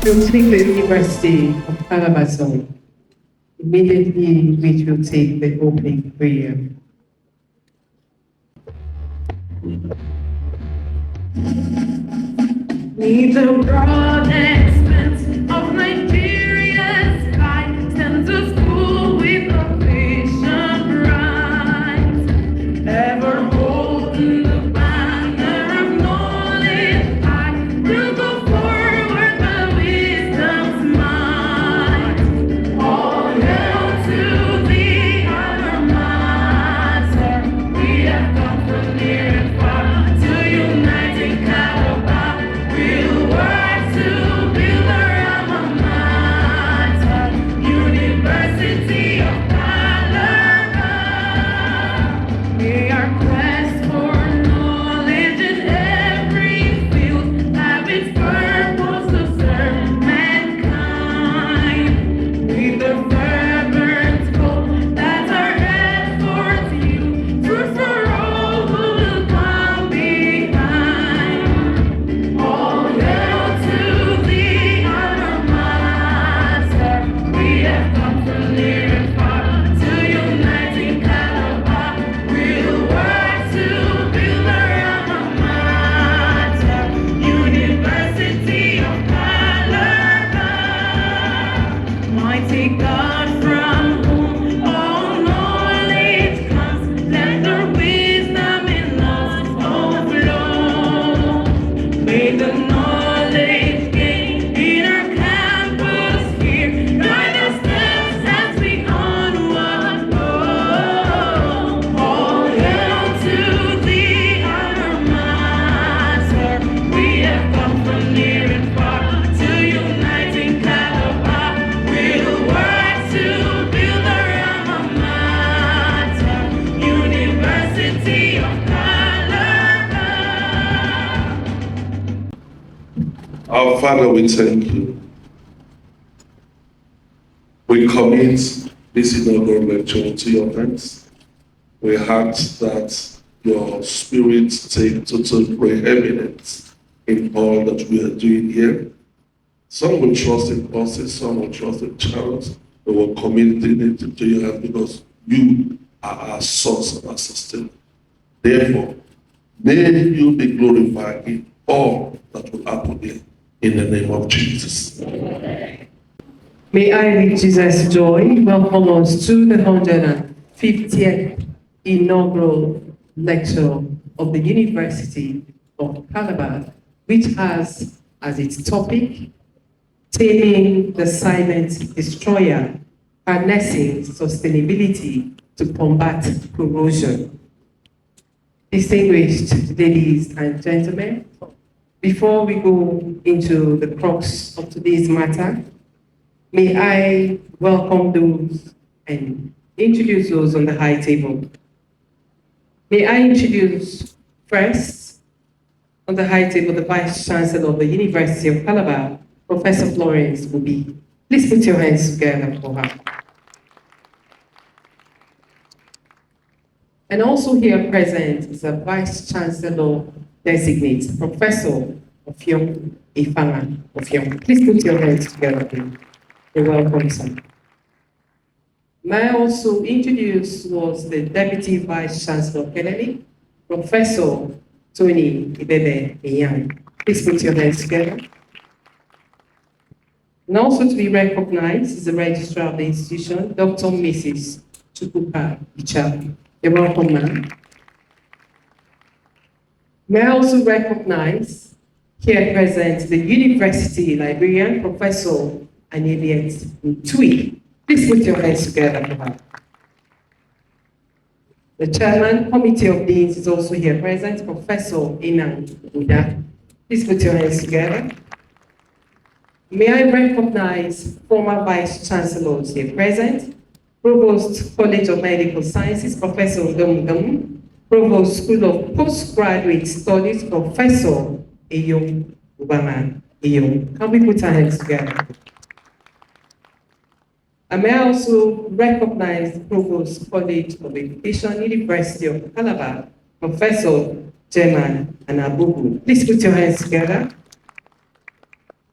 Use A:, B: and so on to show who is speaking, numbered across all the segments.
A: We'll take the University of Calabar song. Immediately, which will take the opening prayer. Neath the broad expanse of Nigeria's sky stands a school with a vision bright, ever holding the banner of knowledge high. We'll go forward by wisdom's might. All hail to the alma mater. We have come from near and far to unite in Calabar. We'll work to build our alma mater, University of Calabar. May our quest for knowledge in every field have its purpose to serve mankind. With the fervent hope that our efforts yield fruit for all who will come behind. All hail to the alma mater. We have come from near and far to unite in Calabar. We'll work to build our alma mater, University of Calabar. Mighty God, from whom all knowledge comes, let their wisdom in us overflow. May the knowledge gained in our campus here guide our steps as we onward go. All hail to the alma mater. We have come from near and far to unite in Calabar. We'll work to build our alma mater, University of Calabar.
B: Our Father, we thank you. We commit this inaugural lecture into your hands. We ask that your spirit take total preeminence in all that we are doing here. Some will trust in horses, some will trust in chariots. We will commit it into your hands because you are our source of our sustenance. Therefore, may you be glorified in all that will happen here. In the name of Jesus.
A: May I, with Jesus' joy, welcome us to the 150th Inaugural Lecture of the University of Calabar, which has as its topic, Taming the Silent Destroyer, Harnessing Sustainability to Combat Corrosion. Distinguished ladies and gentlemen, before we go into the crux of today's matter, may I welcome those and introduce those on the high table. May I introduce first on the high table the Vice-Chancellor of the University of Calabar, Professor Florence Obi. Please put your hands together for her. And also here present is a Vice-Chancellor designate, Professor Ofiong Ifanga Ofiong. Please put your hands together, please. You're welcome, sir. May I also introduce was the Deputy Vice-Chancellor Kennedy, Professor Tony Ibebe Iyan. Please put your hands together. And also to be recognized is the Registrar of the institution, Dr. Mrs. Chukwuemeka Okafor. You're welcome, ma'am. May I also recognize here present the University Librarian, Professor Aneliet Tui. Please put your hands together for her. The Chairman, Committee of Deans is also here present, Professor Inan Uda. Please put your hands together. May I recognize former Vice-Chancellors here present, Provost College of Medical Sciences, Professor Udom, Provost School of Postgraduate Studies, Professor Eyong Ubama Eyong. Can we put our hands together? And may I also recognize Provost College of Education, University of Calabar, Professor German Anabubu. Please put your hands together.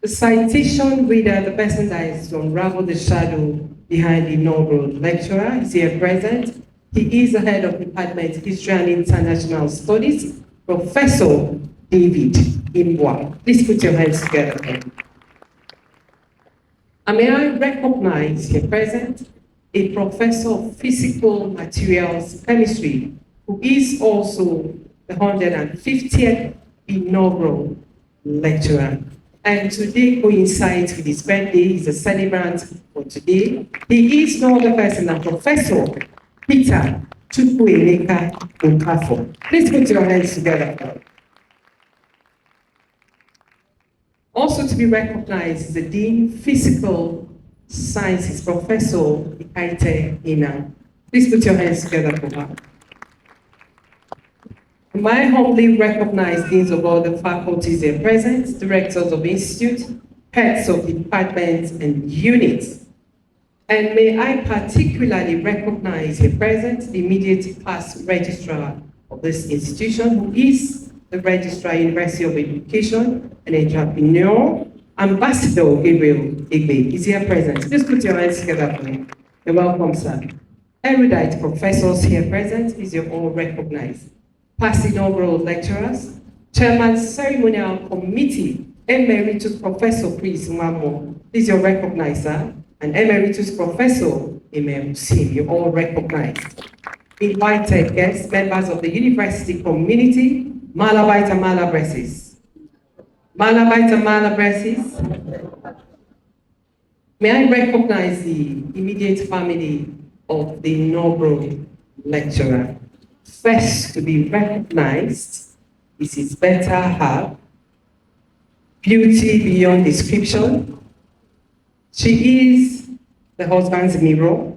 A: The citation reader, the person that is to unravel the shadow behind the inaugural lecturer, is here present. He is the head of Department History and International Studies, Professor David Imbwa. Please put your hands together. And may I recognize here present a professor of physical materials chemistry, who is also the 150th Inaugural Lecturer. And today coincides with his birthday. He's a celebrant for today. He is no other person than Professor Peter Chukwuemeka Okafor. Please put your hands together. Also to be recognized is the Dean Physical Sciences, Professor Ikaite Ina. Please put your hands together for her. My humbly recognized deans of all the faculties here present, directors of institute, heads of departments and units. And may I particularly recognize here present the immediate past registrar of this institution, who is the Registrar, University of Education and Entrepreneur, Ambassador Gabriel Igbe is here present. Please put your hands together for me. You're welcome, sir. Erudite professors here present, please you're all recognized. Past inaugural lecturers, Chairman Ceremonial Committee, Emeritus Professor Chris Mamo, please you're recognized, sir. And Emeritus Professor Emel Sim, you're all recognized. Invited guests, members of the university community, Malabite and Malabresis. Malabite and Malabresis. May I recognize the immediate family of the inaugural lecturer. First to be recognized is his better half, beauty beyond description. She is the husband's mirror.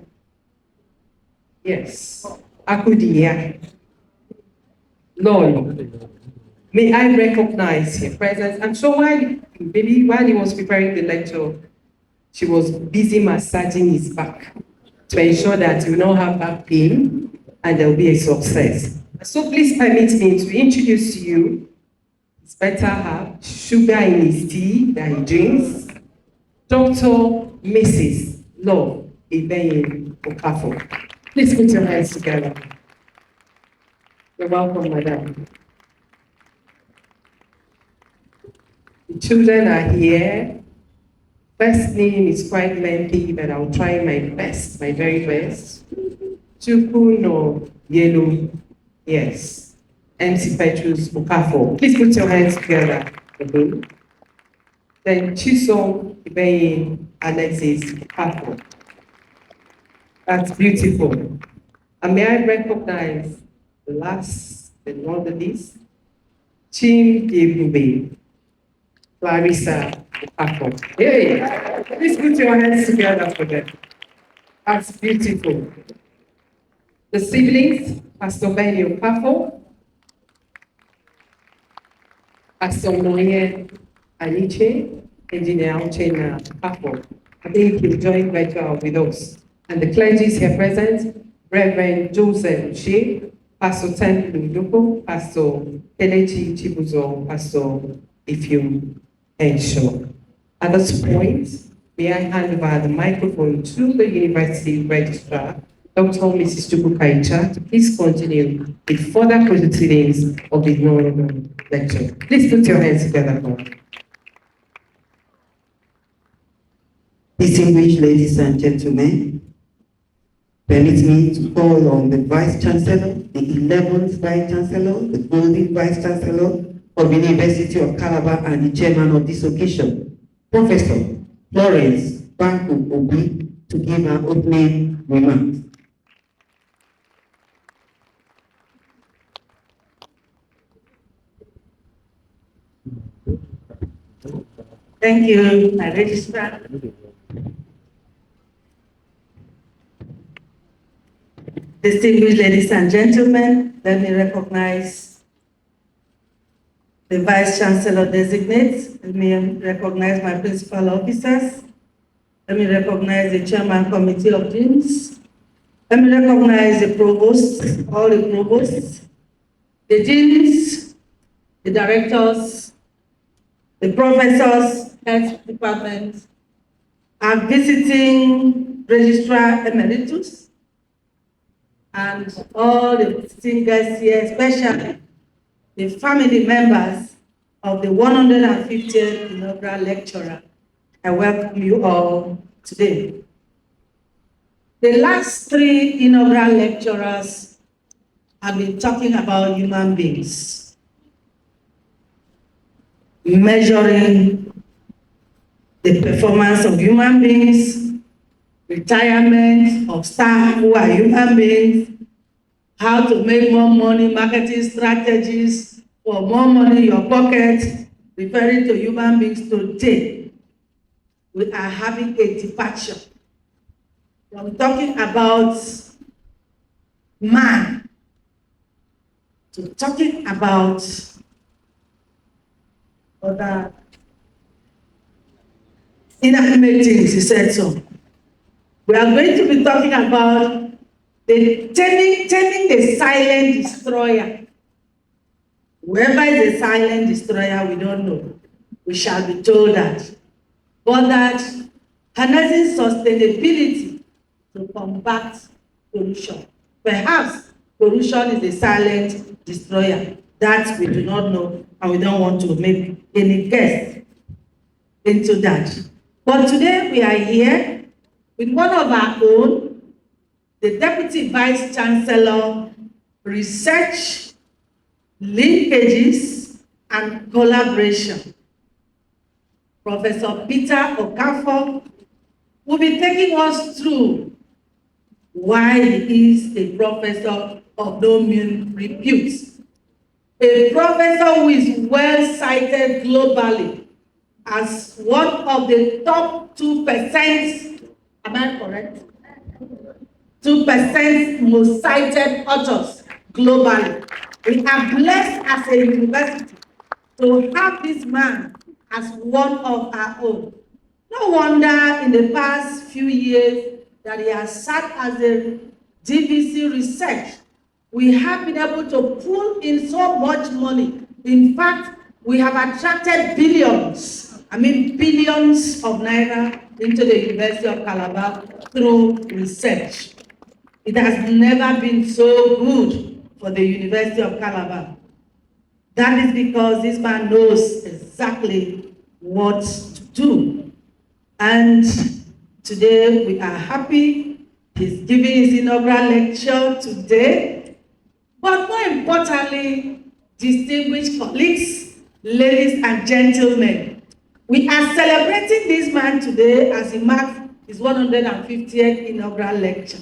A: Yes, Akudiya. Lord, may I recognize her presence. I'm sure while he was preparing the lecture, she was busy massaging his back to ensure that he will not have back pain and there will be a success. So please permit me to introduce to you his better half, sugar in his tea that he drinks, Dr. Mrs. Love Ibeyin Okafor. Please put your hands together. You're welcome, madam. The children are here. First name is quite lengthy, but I'll try my best, my very best. Chukwu no Yellow, yes. MC Petrus Okafor. Please put your hands together. Then Chisom Ibeyin Alexis Okafor. That's beautiful. And may I recognize the last but not the least, Chim Debube, Clarissa Okafor. Hey, please put your hands together for them. That's beautiful. The siblings, Pastor Benny Okafor, Pastor Moye Aniche, Engineer Uchenna Okafor. I think he'll join virtual with us. And the clergy is here present, Reverend Joseph Uche, Pastor Temple Ndoko, Pastor Kelechi Chibuzo, Pastor Ifyum Enshaw. At this point, may I hand over the microphone to the University Registrar, Dr. Mrs. Chukwuemeka, to please continue with further proceedings of the inaugural lecture. Please put your hands together for me.
C: Distinguished ladies and gentlemen, permit me to call on the Vice-Chancellor, the 11th Vice-Chancellor, the Golden Vice-Chancellor of the University of Calabar and the Chairman of this occasion, Professor Florence Banku Obi, to give her opening remarks.
D: Thank you, my registrar. Distinguished ladies and gentlemen, let me recognize the Vice-Chancellor designate. Let me recognize my principal officers. Let me recognize the Chairman Committee of Deans. Let me recognize the provosts, all the provosts, the deans, the directors, the professors, Health Department, our visiting Registrar Emeritus, and all the visiting guests here, especially the family members of the 150th Inaugural Lecturer. I welcome you all today. The last 3 inaugural lecturers have been talking about human beings, measuring the performance of human beings, retirement of staff who are human beings, how to make more money, marketing strategies for more money in your pocket, referring to human beings. Today, we are having a departure from talking about man to talking about other inanimate things, he said so. We are going to be talking about the taming the silent destroyer. Whoever is a silent destroyer, we don't know. We shall be told that. But that harnessing sustainability to combat pollution. Perhaps pollution is a silent destroyer. That we do not know, and we don't want to make any guess into that. But today we are here with one of our own, the Deputy Vice-Chancellor, Research, Linkages, and Collaboration. Professor Peter Okafor will be taking us through why he is a professor of no mean repute. A professor who is well cited globally as one of the top 2%, am I correct? 2% most cited authors globally. We are blessed as a university to have this man as one of our own. No wonder in the past few years that he has sat as a DVC research. We have been able to pull in so much money. In fact, we have attracted billions of naira into the University of Calabar through research. It has never been so good for the University of Calabar. That is because this man knows exactly what to do. And today we are happy he's giving his inaugural lecture today. But more importantly, distinguished colleagues, ladies and gentlemen, we are celebrating this man today as he marks his 150th inaugural lecture.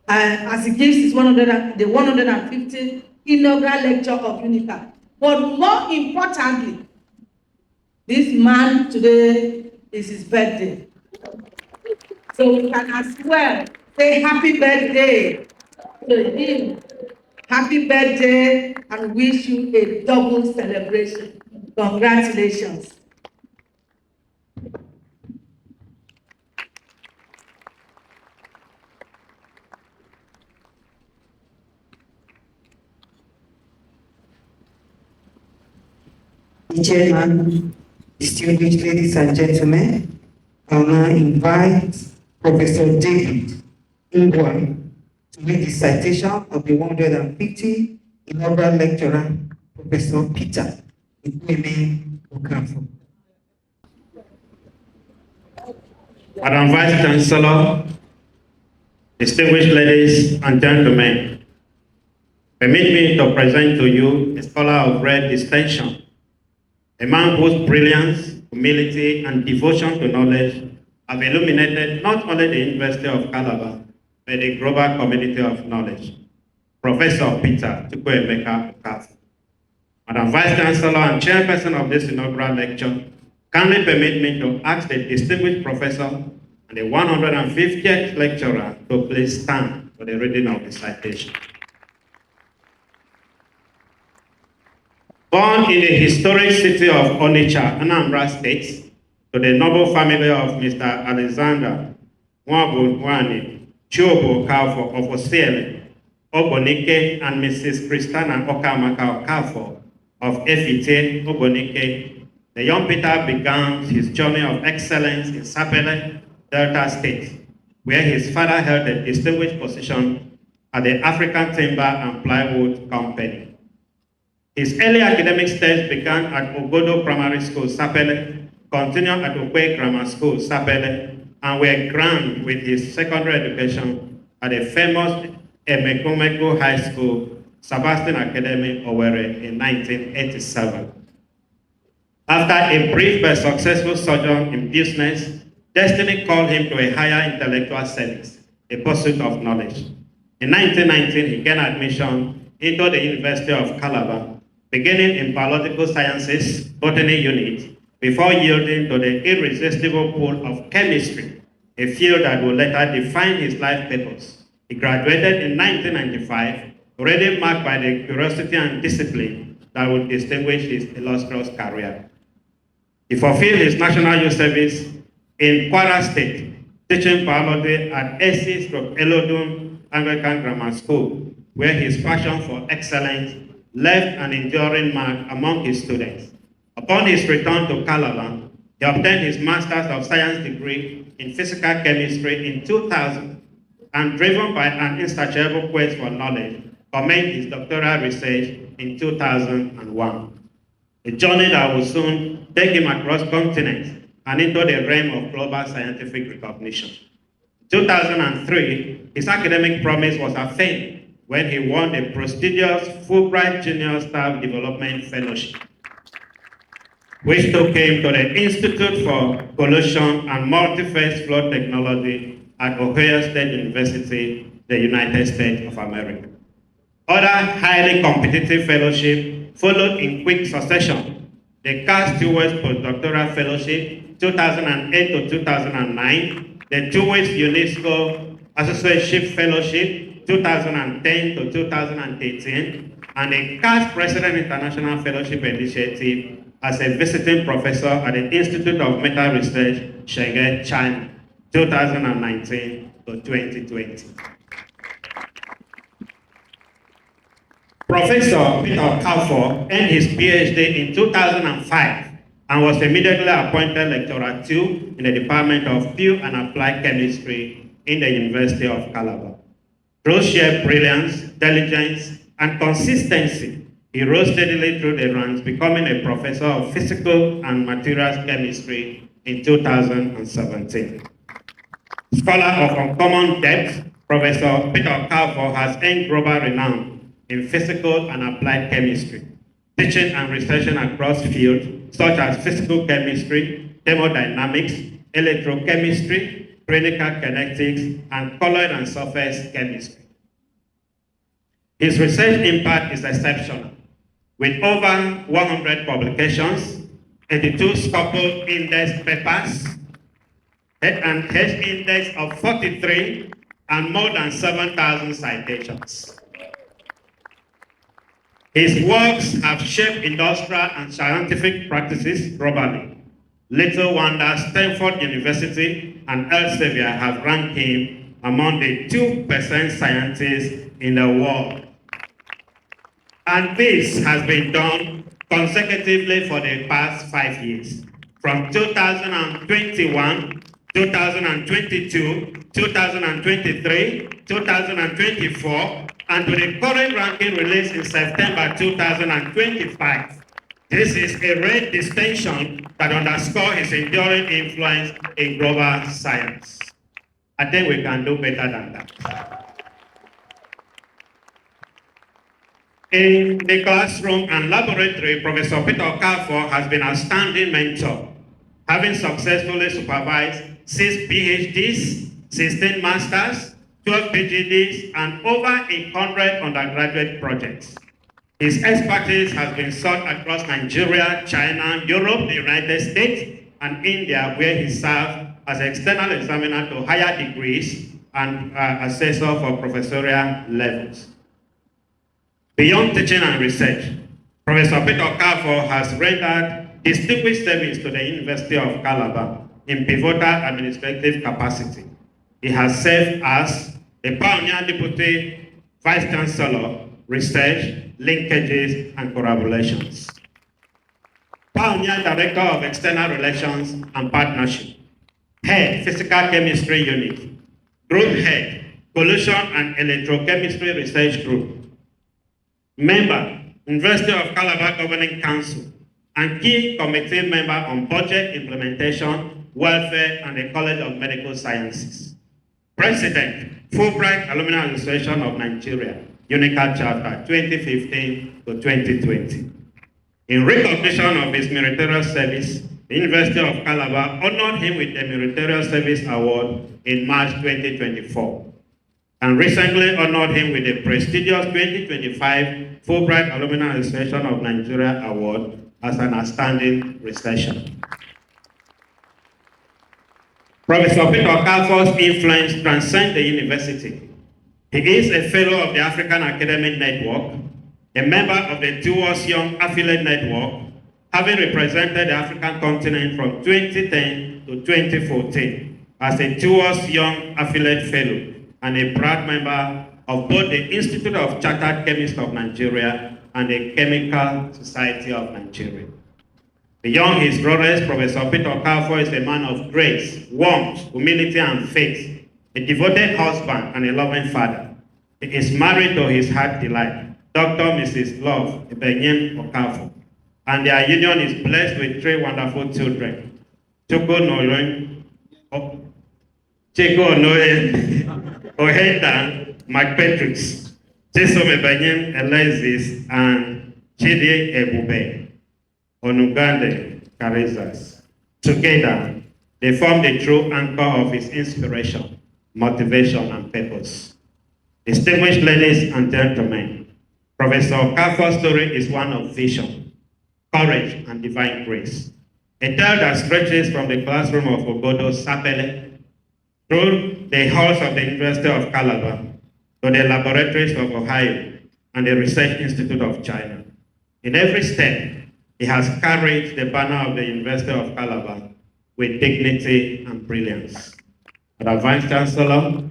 D: As he gives his the 150th inaugural lecture of UNICA. But more importantly, this man today is his birthday. So we can as well say happy birthday to him. Happy birthday, and wish you a double celebration. Congratulations.
C: Chairman, distinguished ladies and gentlemen, I will now invite Professor David Ngwa to read the citation of the 150th Inaugural Lecturer, Professor Peter Chukwuemeka Okafor.
E: Madam Vice-Chancellor, distinguished ladies and gentlemen, permit me to present to you a scholar of rare distinction, a man whose brilliance, humility, and devotion to knowledge have illuminated not only the University of Calabar, but the global community of knowledge, Professor Peter Chukwuemeka Okafor. Madam Vice-Chancellor and Chairperson of this inaugural lecture, kindly permit me to ask the distinguished professor and the 150th lecturer to please stand for the reading of the citation. Born in the historic city of Onitsha, Anambra State, to the noble family of Mr. Alexander Nwabunwani Chiobo Okafor of Osiele, Obonike, and Mrs. Christiana Okamaka Okafor of Efite, Obonike, the young Peter began his journey of excellence in Sapele, Delta State, where his father held a distinguished position at the African Timber and Plywood Company. His early academic stage began at Ogodo Primary School, Sapele, continued at Okwe Grammar School, Sapele, and were crowned with his secondary education at the famous Emekomeko High School, Sebastian Academy, Owerri, in 1987. After a brief but successful sojourn in business, destiny called him to a higher intellectual service, a pursuit of knowledge. In 1919, he gained admission into the University of Calabar, beginning in biological sciences, botany unit, before yielding to the irresistible pull of chemistry, a field that would later define his life purpose. He graduated in 1995, already marked by the curiosity and discipline that would distinguish his illustrious career. He fulfilled his national youth service in Kwara State, teaching biology at AC/Elodun Anglican Grammar School, where his passion for excellence left an enduring mark among his students. Upon his return to Calabar, he obtained his Master's of Science degree in Physical Chemistry in 2000, and driven by an insatiable quest for knowledge, commenced his doctoral research in 2001. A journey that will soon take him across continents and into the realm of global scientific recognition. In 2003, his academic promise was affirmed when he won the prestigious Fulbright Junior Staff Development Fellowship, which took him to the Institute for Corrosion and Multi-Phase Flow Technology at Ohio State University, the United States of America. Other highly competitive fellowships followed in quick succession. The Carl Stewart Postdoctoral Fellowship, 2008 to 2009, the Jewish UNESCO Associateship Fellowship, 2010 to 2018, and the CAS President International Fellowship Initiative as a visiting professor at the Institute of Metal Research, Shanghai, China, 2019 to 2020. Professor Peter Okafor earned his PhD in 2005 and was immediately appointed Lecturer 2 in the Department of Pure and Applied Chemistry in the University of Calabar. Through sheer brilliance, diligence, and consistency, he rose steadily through the ranks, becoming a professor of physical and materials chemistry in 2017. Scholar of uncommon depth, Professor Peter Okafor has earned global renown in physical and applied chemistry, teaching and researching across fields such as physical chemistry, thermodynamics, electrochemistry, clinical kinetics, and colloid and surface chemistry. His research impact is exceptional, with over 100 publications, 82 Scopus Index papers, an H-index of 43, and more than 7,000 citations. His works have shaped industrial and scientific practices globally. Little wonder Stanford University and Elsevier have ranked him among the 2% scientists in the world. And this has been done consecutively for the past 5 years, from 2021, 2022, 2023, 2024, and to the current ranking released in September 2025. This is a rare distinction that underscores his enduring influence in global science. I think we can do better than that. In the classroom and laboratory, Professor Peter Okafor has been an outstanding mentor, having successfully supervised 6 PhDs, 16 masters, 12 PhDs, and over 100 undergraduate projects. His expertise has been sought across Nigeria, China, Europe, the United States, and India, where he served as external examiner to higher degrees and assessor for professorial levels. Beyond teaching and research, Professor Peter Okafor has rendered distinguished service to the University of Calabar in pivotal administrative capacity. He has served as a pioneer deputy Vice-Chancellor, research, linkages, and collaborations. Pioneer Director of External Relations and Partnership, Head, Physical Chemistry Unit, Group Head, Corrosion and Electrochemistry Research Group, Member, University of Calabar Governing Council, and key committee member on budget implementation, welfare, and the College of Medical Sciences. President, Fulbright Alumni Association of Nigeria, UNICA Chapter 2015 to 2020. In recognition of his meritorious service, the University of Calabar honored him with the Meritorious Service Award in March 2024, and recently honored him with the prestigious 2025 Fulbright Alumni Association of Nigeria Award as an outstanding researcher. Professor Peter Okafor's influence transcends the university. He is a fellow of the African Academic Network, a member of the Towards Young Affiliate Network, having represented the African continent from 2010 to 2014 as a Towards Young Affiliate Fellow and a proud member of both the Institute of Chartered Chemists of Nigeria and the Chemical Society of Nigeria. Beyond his brothers, Professor Peter Okafor is a man of grace, warmth, humility, and faith, a devoted husband and a loving father. He is married to his heart delight, Dr. Mrs. Love Ebenyem Okafor, and their union is blessed with 3 wonderful children, Choko Noyen, Cheko Noyen, Ohendan, McPatricks, Chisom Ebenyem Elezis, and Chidi Ebube, Onugande Karizas. Together, they form the true anchor of his inspiration, motivation, and purpose. Distinguished ladies and gentlemen, Professor Okafor's story is one of vision, courage, and divine grace. A tale that stretches from the classroom of Ogodo Sapele through the halls of the University of Calabar to the laboratories of Ohio and the Research Institute of China. In every step, he has carried the banner of the University of Calabar with dignity and brilliance. Madam Vice-Chancellor,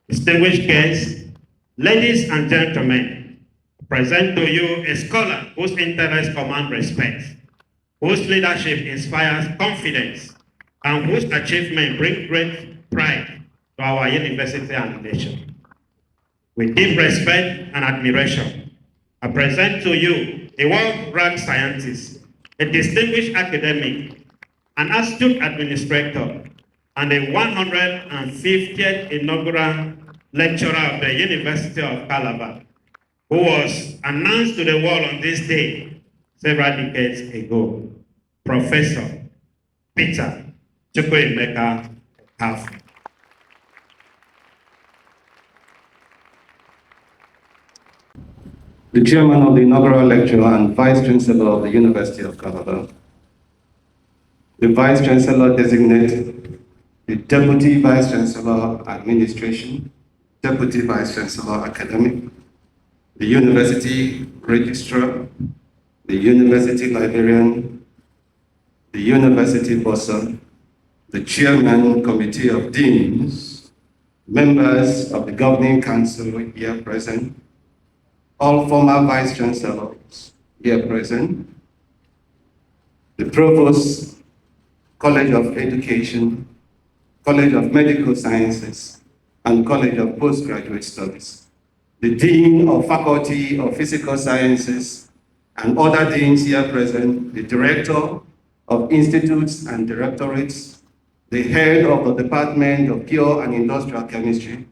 E: distinguished guests, ladies and gentlemen, present to you a scholar whose interests command respect, whose leadership inspires confidence, and whose achievements bring great pride to our university and nation. With deep respect and admiration, I present to you a world-renowned scientist, a distinguished academic, an astute administrator, and a 150th Inaugural Lecturer of the University of Calabar, who was announced to the world on this day several decades ago, Professor Peter Chukwuemeka Okafor.
F: The Chairman of the Inaugural Lecture and Vice-Chancellor of the University of Calabar, the Vice-Chancellor designate, the Deputy Vice-Chancellor Administration, Deputy Vice-Chancellor Academic, the University Registrar, the University Librarian, the University Bossa, the Chairman Committee of Deans, members of the Governing Council here present, all former Vice-Chancellors here present, the Provost, College of Education, College of Medical Sciences, and College of Postgraduate Studies, the Dean of Faculty of Physical Sciences, and other deans here present, the Director of Institutes and Directorates, the Head of the Department of Pure and Industrial Chemistry,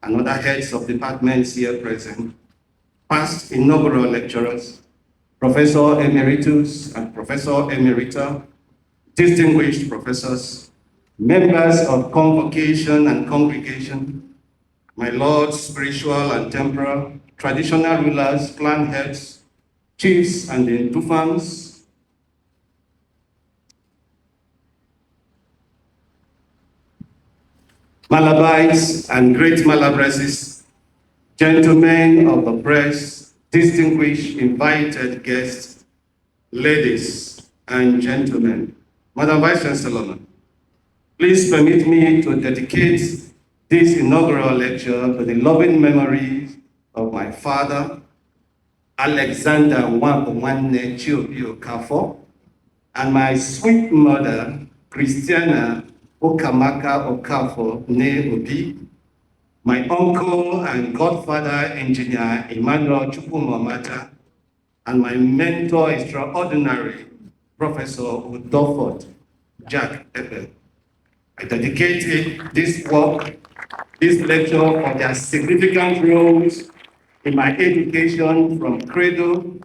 F: and other heads of departments here present, past inaugural lecturers, Professor Emeritus and Professor Emerita, distinguished professors, members of convocation and congregation, my lords, spiritual and temporal, traditional rulers, clan heads, chiefs and the Ntufans, Malabites and great Malabreses, gentlemen of the press, distinguished invited guests, ladies and gentlemen, Madam Vice-Chancellor, please permit me to dedicate this inaugural lecture to the loving memories of my father, Alexander Nwabumwanne Chiobi Okafor, and my sweet mother, Christiana Okamaka Okafor Ne Obi, my uncle and godfather, engineer Emmanuel Chukwuemeka, and my mentor extraordinary, Professor Udofort Jack Ebel. I dedicated this lecture for their significant roles in my education from cradle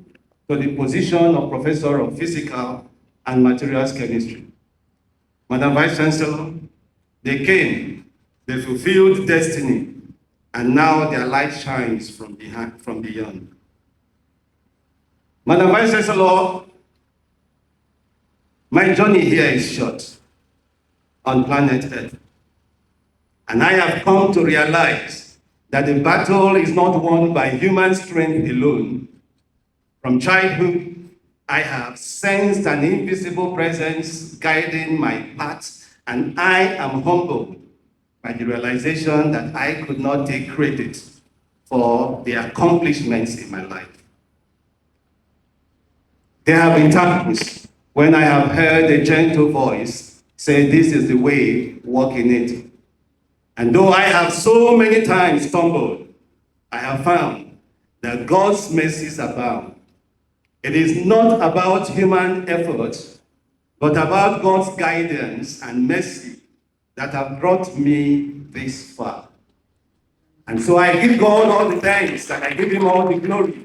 F: to the position of Professor of Physical and Materials Chemistry. Madam Vice-Chancellor, they came, they fulfilled destiny, and now their light shines from beyond. Madam Vice-Chancellor, my journey here is short on planet Earth, and I have come to realize that the battle is not won by human strength alone. From childhood, I have sensed an invisible presence guiding my path, and I am humbled by the realization that I could not take credit for the accomplishments in my life. There have been times when I have heard a gentle voice say, "This is the way, walk in it." And though I have so many times stumbled, I have found that God's mercies abound. It is not about human effort, but about God's guidance and mercy that have brought me this far. And so I give God all the thanks, and I give him all the glory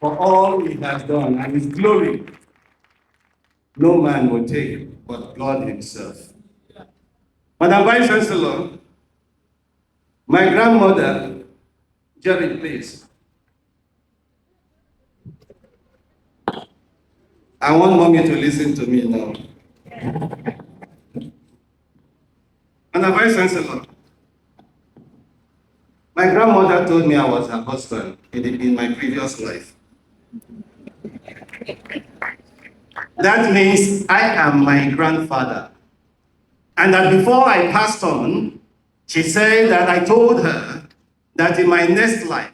F: for all he has done. And his glory no man will take but God himself. Madam Vice-Chancellor, my grandmother, Jerry, please. I want mommy to listen to me now. Madam Vice-Chancellor, my grandmother told me I was her husband in my previous life. That means I am my grandfather. And that before I passed on, she said that I told her that in my next life,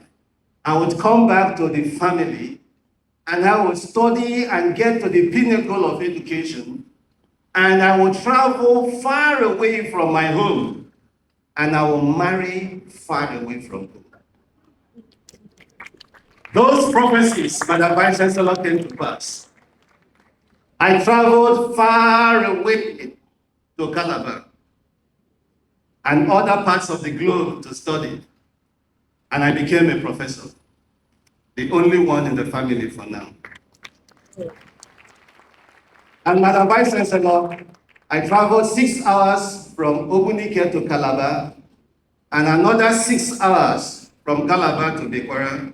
F: I would come back to the family and I would study and get to the pinnacle of education, and I would travel far away from my home, and I will marry far away from home. Those prophecies, Madam Vice-Chancellor, came to pass. I traveled far away to Calabar and other parts of the globe to study, and I became a professor, the only one in the family for now. And Madam Vice-Chancellor, I traveled 6 hours from Obunike to Calabar and another 6 hours from Calabar to Bekwara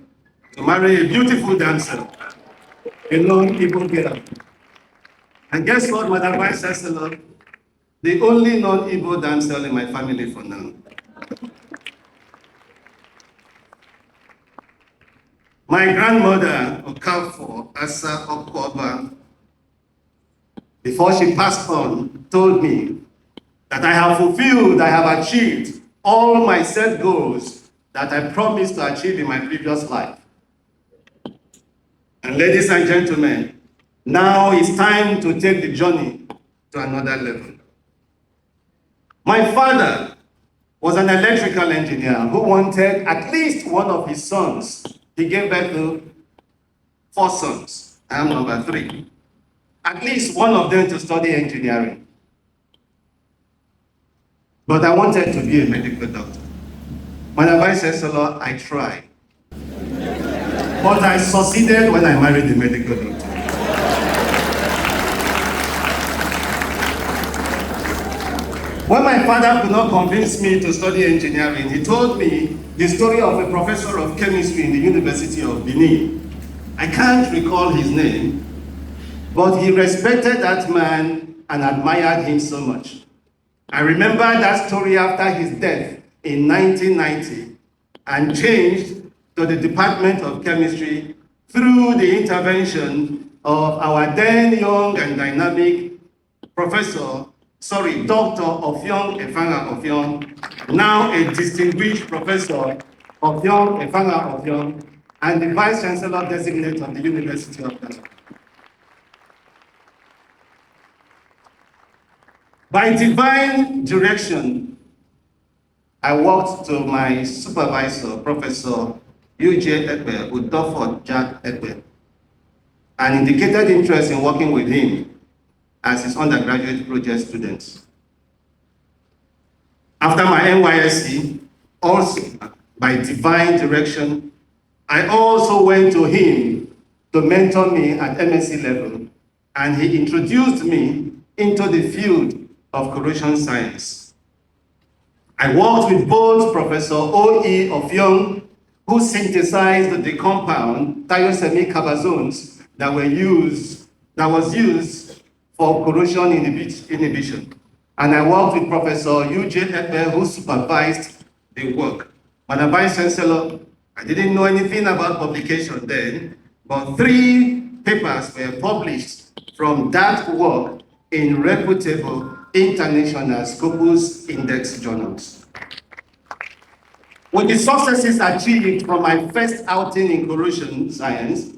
F: to marry a beautiful dancer, a non-Igbo girl. And guess what, Madam Vice-Chancellor? The only non-Igbo dancer in my family for now. My grandmother, Okafor Asa Akpabio, before she passed on, told me that I have fulfilled, I have achieved all my set goals that I promised to achieve in my previous life. And ladies and gentlemen, now it's time to take the journey to another level. My father was an electrical engineer who wanted at least one of his sons. He gave birth to 4 sons. I am number 3. At least one of them to study engineering. But I wanted to be a medical doctor. Madam Vice-Chancellor, I tried. But I succeeded when I married a medical doctor. When my father could not convince me to study engineering, he told me the story of a professor of chemistry in the University of Benin. I can't recall his name, but he respected that man and admired him so much. I remember that story after his death in 1990 and changed to the Department of Chemistry through the intervention of our then young and dynamic Dr. Offiong Efanga Offiong, now a distinguished professor Offiong Efanga Offiong, and the Vice-Chancellor designate of the University of Calabar. By divine direction, I walked to my supervisor, Professor U.J. Ekpe, Udofo Jack Ekpe, and indicated interest in working with him as his undergraduate project student. After my NYSC, also by divine direction, I also went to him to mentor me at MSc level, and he introduced me into the field of corrosion science. I worked with both Professor O.E. Ofyong, who synthesized the compound thiosemicarbazones that was used for corrosion inhibition. And I worked with Professor U.J. Ekpe, who supervised the work. Madam Vice Chancellor, I didn't know anything about publication then, but 3 papers were published from that work in reputable international Scopus Index journals. With the successes achieved from my first outing in corrosion science,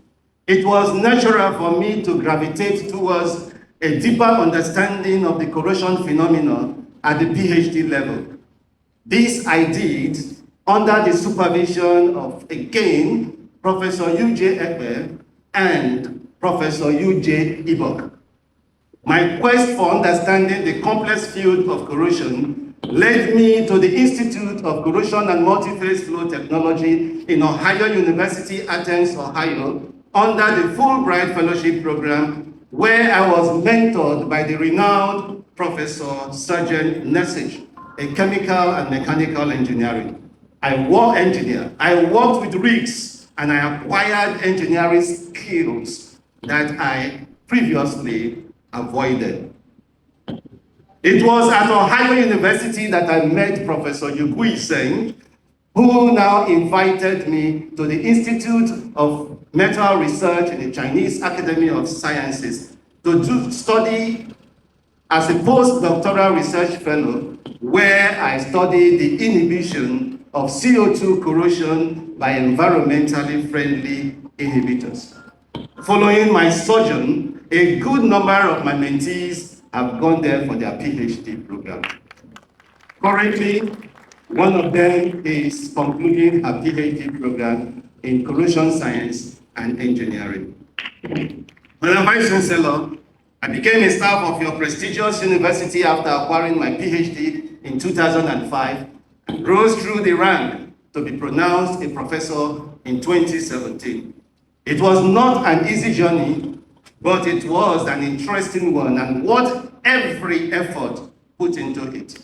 F: it was natural for me to gravitate towards a deeper understanding of the corrosion phenomenon at the PhD level. This I did under the supervision of, again, Professor U.J. Ekpe and Professor U.J. Ibok. My quest for understanding the complex field of corrosion led me to the Institute of Corrosion and Multi-Phase Flow Technology in Ohio University, Athens, Ohio, under the Fulbright Fellowship Program, where I was mentored by the renowned Professor Sergeant Nessage, a chemical and mechanical engineering. I worked with rigs, and I acquired engineering skills that I previously avoided. It was at Ohio University that I met Professor Yugui Seng, who now invited me to the Institute of Metal Research in the Chinese Academy of Sciences to study as a postdoctoral research fellow, where I studied the inhibition of CO2 corrosion by environmentally friendly inhibitors. Following my sojourn, a good number of my mentees have gone there for their PhD program. Currently, one of them is concluding her PhD program in corrosion science and engineering. Madam Vice Chancellor, I became a staff of your prestigious university after acquiring my PhD in 2005 and rose through the rank to be pronounced a professor in 2017. It was not an easy journey, but it was an interesting one and worth every effort put into it.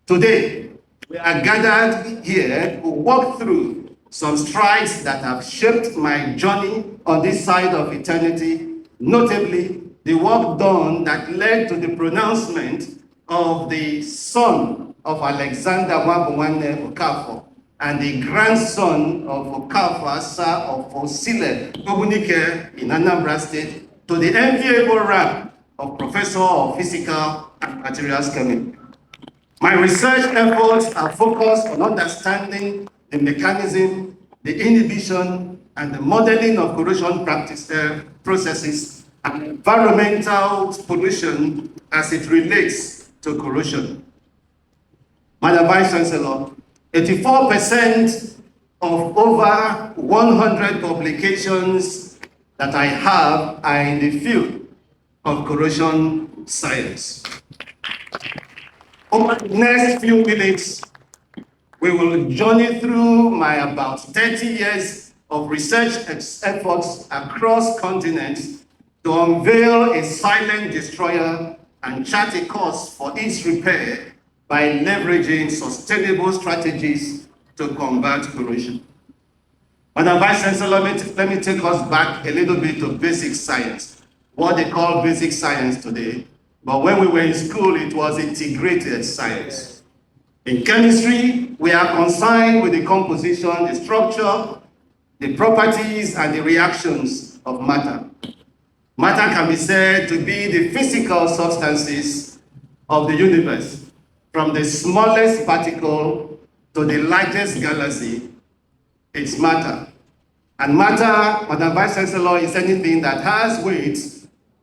F: Today, we are gathered here to walk through some strides that have shaped my journey on this side of eternity, notably the work done that led to the pronouncement of the son of Alexander Wabunwane Okafor and the grandson of Okafor, Sir of Osile Obunike in Anambra State, to the enviable rank of Professor of Physical and Materials Chemistry. My research efforts are focused on understanding the mechanism, the inhibition, and the modeling of corrosion processes and environmental pollution as it relates to corrosion. Madam Vice Chancellor, 84% of over 100 publications that I have are in the field of corrosion science. Over the next few minutes, we will journey through my about 30 years of research efforts across continents to unveil a silent destroyer and chart a course for its repair by leveraging sustainable strategies to combat corrosion. Madam Vice Chancellor, let me take us back a little bit to basic science, what they call basic science today. But when we were in school, it was integrated science. In chemistry, we are concerned with the composition, the structure, the properties, and the reactions of matter. Matter can be said to be the physical substances of the universe, from the smallest particle to the largest galaxy. It's matter. And matter, Madam Vice Chancellor, is anything that has weight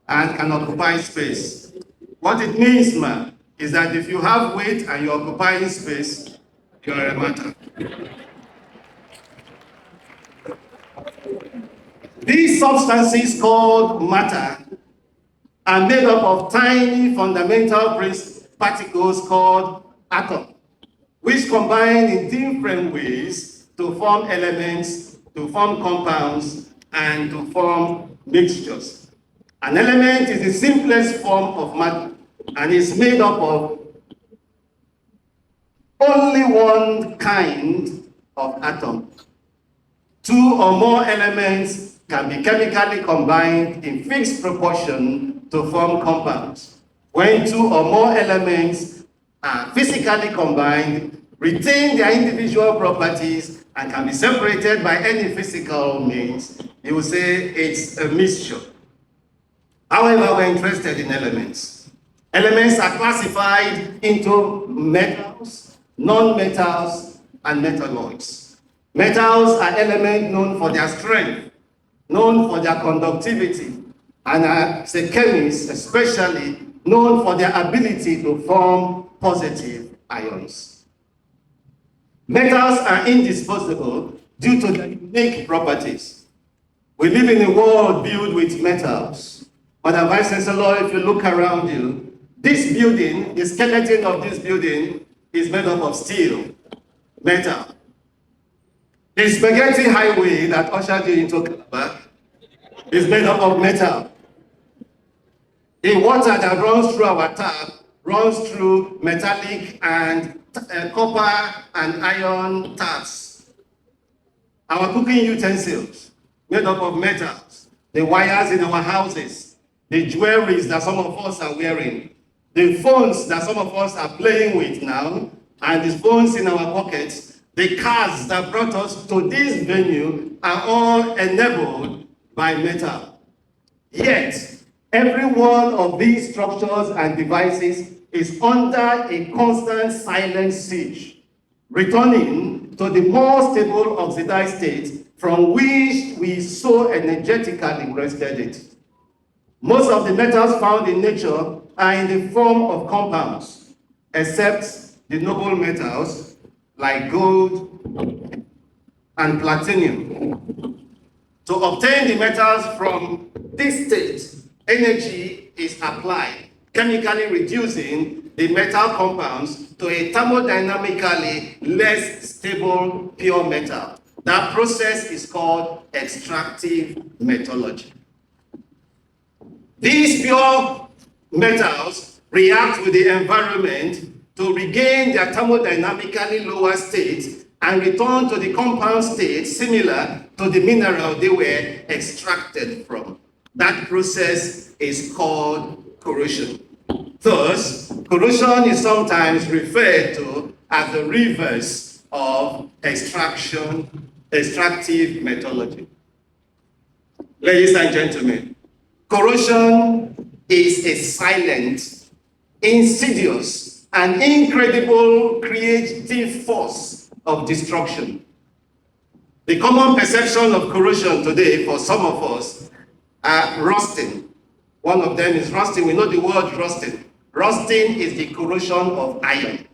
F: and can occupy space. What it means, is that if you have weight and you're occupying space, you're a matter. These substances called matter are made up of tiny fundamental particles called atoms, which combine in different ways to form elements, to form compounds, and to form mixtures. An element is the simplest form of matter and is made up of only one kind of atom. Two or more elements can be chemically combined in fixed proportion to form compounds. When two or more elements are physically combined, retain their individual properties, and can be separated by any physical means, you will say it's a mixture. However, we're interested in elements. Elements are classified into metals, non-metals, and metalloids. Metals are elements known for their strength, known for their conductivity, and as a chemist especially known for their ability to form positive ions. Metals are indisposable due to their unique properties. We live in a world built with metals. Madam Vice-Chancellor, if you look around you, this building, the skeleton of this building is made up of steel, metal. The spaghetti highway that ushered you into Calabar is made up of metal. The water that runs through our tap runs through metallic and copper and iron taps. Our cooking utensils, made up of metals. The wires in our houses, the jewelries that some of us are wearing, the phones that some of us are playing with now, and the phones in our pockets, the cars that brought us to this venue are all enabled by metal. Yet, every one of these structures and devices is under a constant silent siege, returning to the more stable oxidized state from which we so energetically wrested it. Most of the metals found in nature are in the form of compounds, except the noble metals like gold and platinum. To obtain the metals from this state, energy is applied, chemically reducing the metal compounds to a thermodynamically less stable pure metal. That process is called extractive metallurgy. These pure metals react with the environment to regain their thermodynamically lower state and return to the compound state similar to the mineral they were extracted from. That process is called corrosion. Thus, corrosion is sometimes referred to as the reverse of extractive metallurgy. Ladies and gentlemen, corrosion is a silent, insidious, and incredible creative force of destruction. The common perception of corrosion today for some of us are rusting. One of them is rusting. We know the word rusting. Rusting is the corrosion of iron,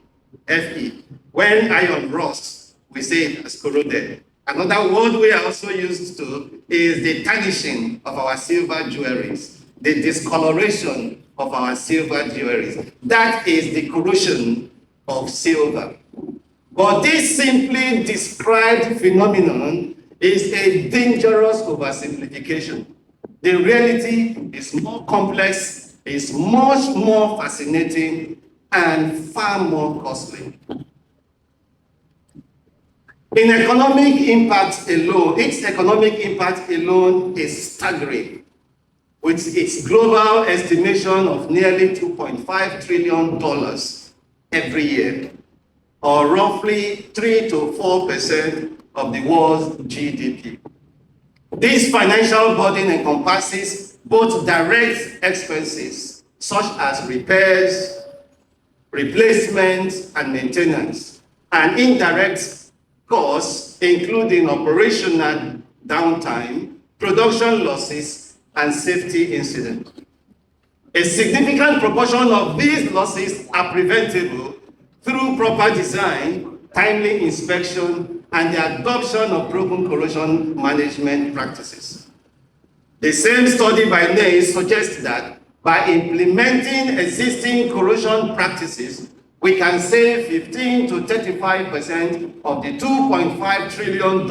F: Fe. When iron rusts, we say it has corroded. Another word we are also used to is the tarnishing of our silver jewelries, the discoloration of our silver jewelries. That is the corrosion of silver. But this simply described phenomenon is a dangerous oversimplification. The reality is more complex, is much more fascinating, and far more costly. In economic impact alone, its economic impact alone is staggering, with its global estimation of nearly $2.5 trillion every year, or roughly 3 to 4% of the world's GDP. This financial burden encompasses both direct expenses, such as repairs, replacement, and maintenance, and indirect costs, including operational downtime, production losses, and safety incidents. A significant proportion of these losses are preventable through proper design, timely inspection, and the adoption of proven corrosion management practices. The same study by NACE suggests that by implementing existing corrosion practices, we can save 15 to 35% of the $2.5 trillion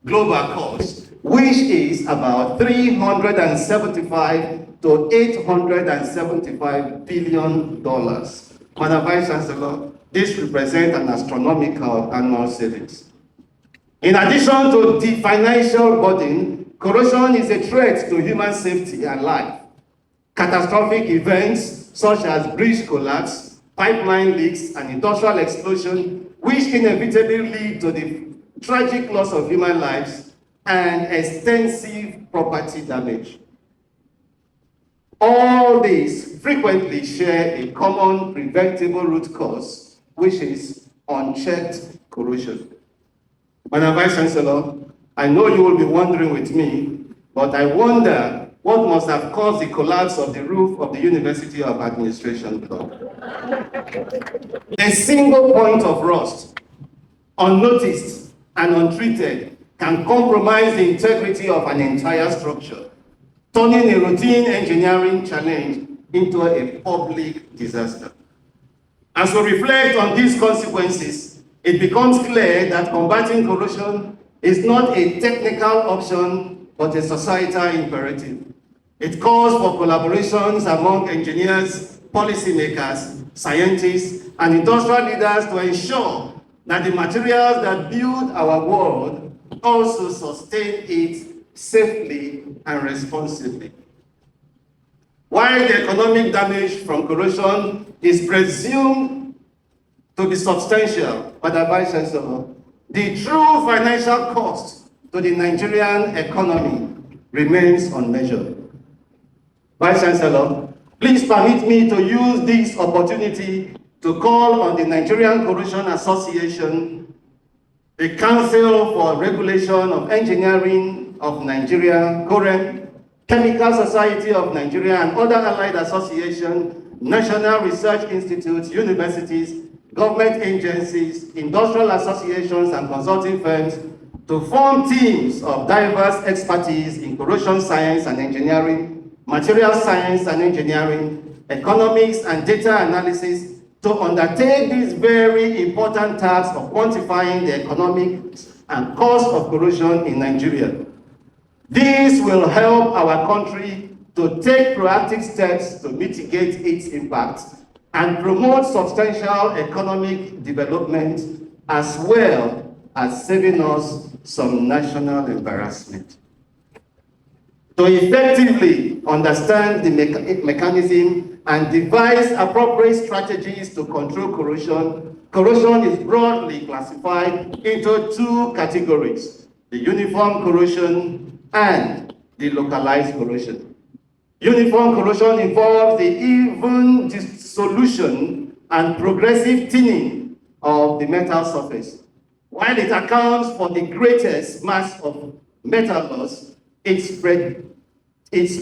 F: global cost, which is about 375 to 875 billion dollars. Madam Vice Chancellor, this represents an astronomical annual savings. In addition to the financial burden, corrosion is a threat to human safety and life. Catastrophic events such as bridge collapse, pipeline leaks, and industrial explosion, which inevitably lead to the tragic loss of human lives and extensive property damage. All these frequently share a common preventable root cause, which is unchecked corrosion. Madam Vice Chancellor, I know you will be wondering with me, but I wonder what must have caused the collapse of the roof of the University of Administration block. A single point of rust, unnoticed and untreated, can compromise the integrity of an entire structure, turning a routine engineering challenge into a public disaster. As we reflect on these consequences, it becomes clear that combating corrosion is not a technical option, but a societal imperative. It calls for collaborations among engineers, policymakers, scientists, and industrial leaders to ensure that the materials that build our world also sustain it safely and responsibly. While the economic damage from corrosion is presumed to be substantial, Madam Vice Chancellor, the true financial cost to the Nigerian economy remains unmeasured. Vice Chancellor, please permit me to use this opportunity to call on the Nigerian Corrosion Association, the Council for Regulation of Engineering of Nigeria, COREN, Chemical Society of Nigeria, and other allied associations, national research institutes, universities, government agencies, industrial associations, and consulting firms to form teams of diverse expertise in corrosion science and engineering, material science and engineering, economics and data analysis to undertake this very important task of quantifying the economics and cost of corrosion in Nigeria. This will help our country to take proactive steps to mitigate its impact and promote substantial economic development as well as saving us some national embarrassment. To effectively understand the mechanism and devise appropriate strategies to control corrosion, corrosion is broadly classified into two categories: the uniform corrosion and the localized corrosion. Uniform corrosion involves the even dissolution and progressive thinning of the metal surface. While it accounts for the greatest mass of metal loss, its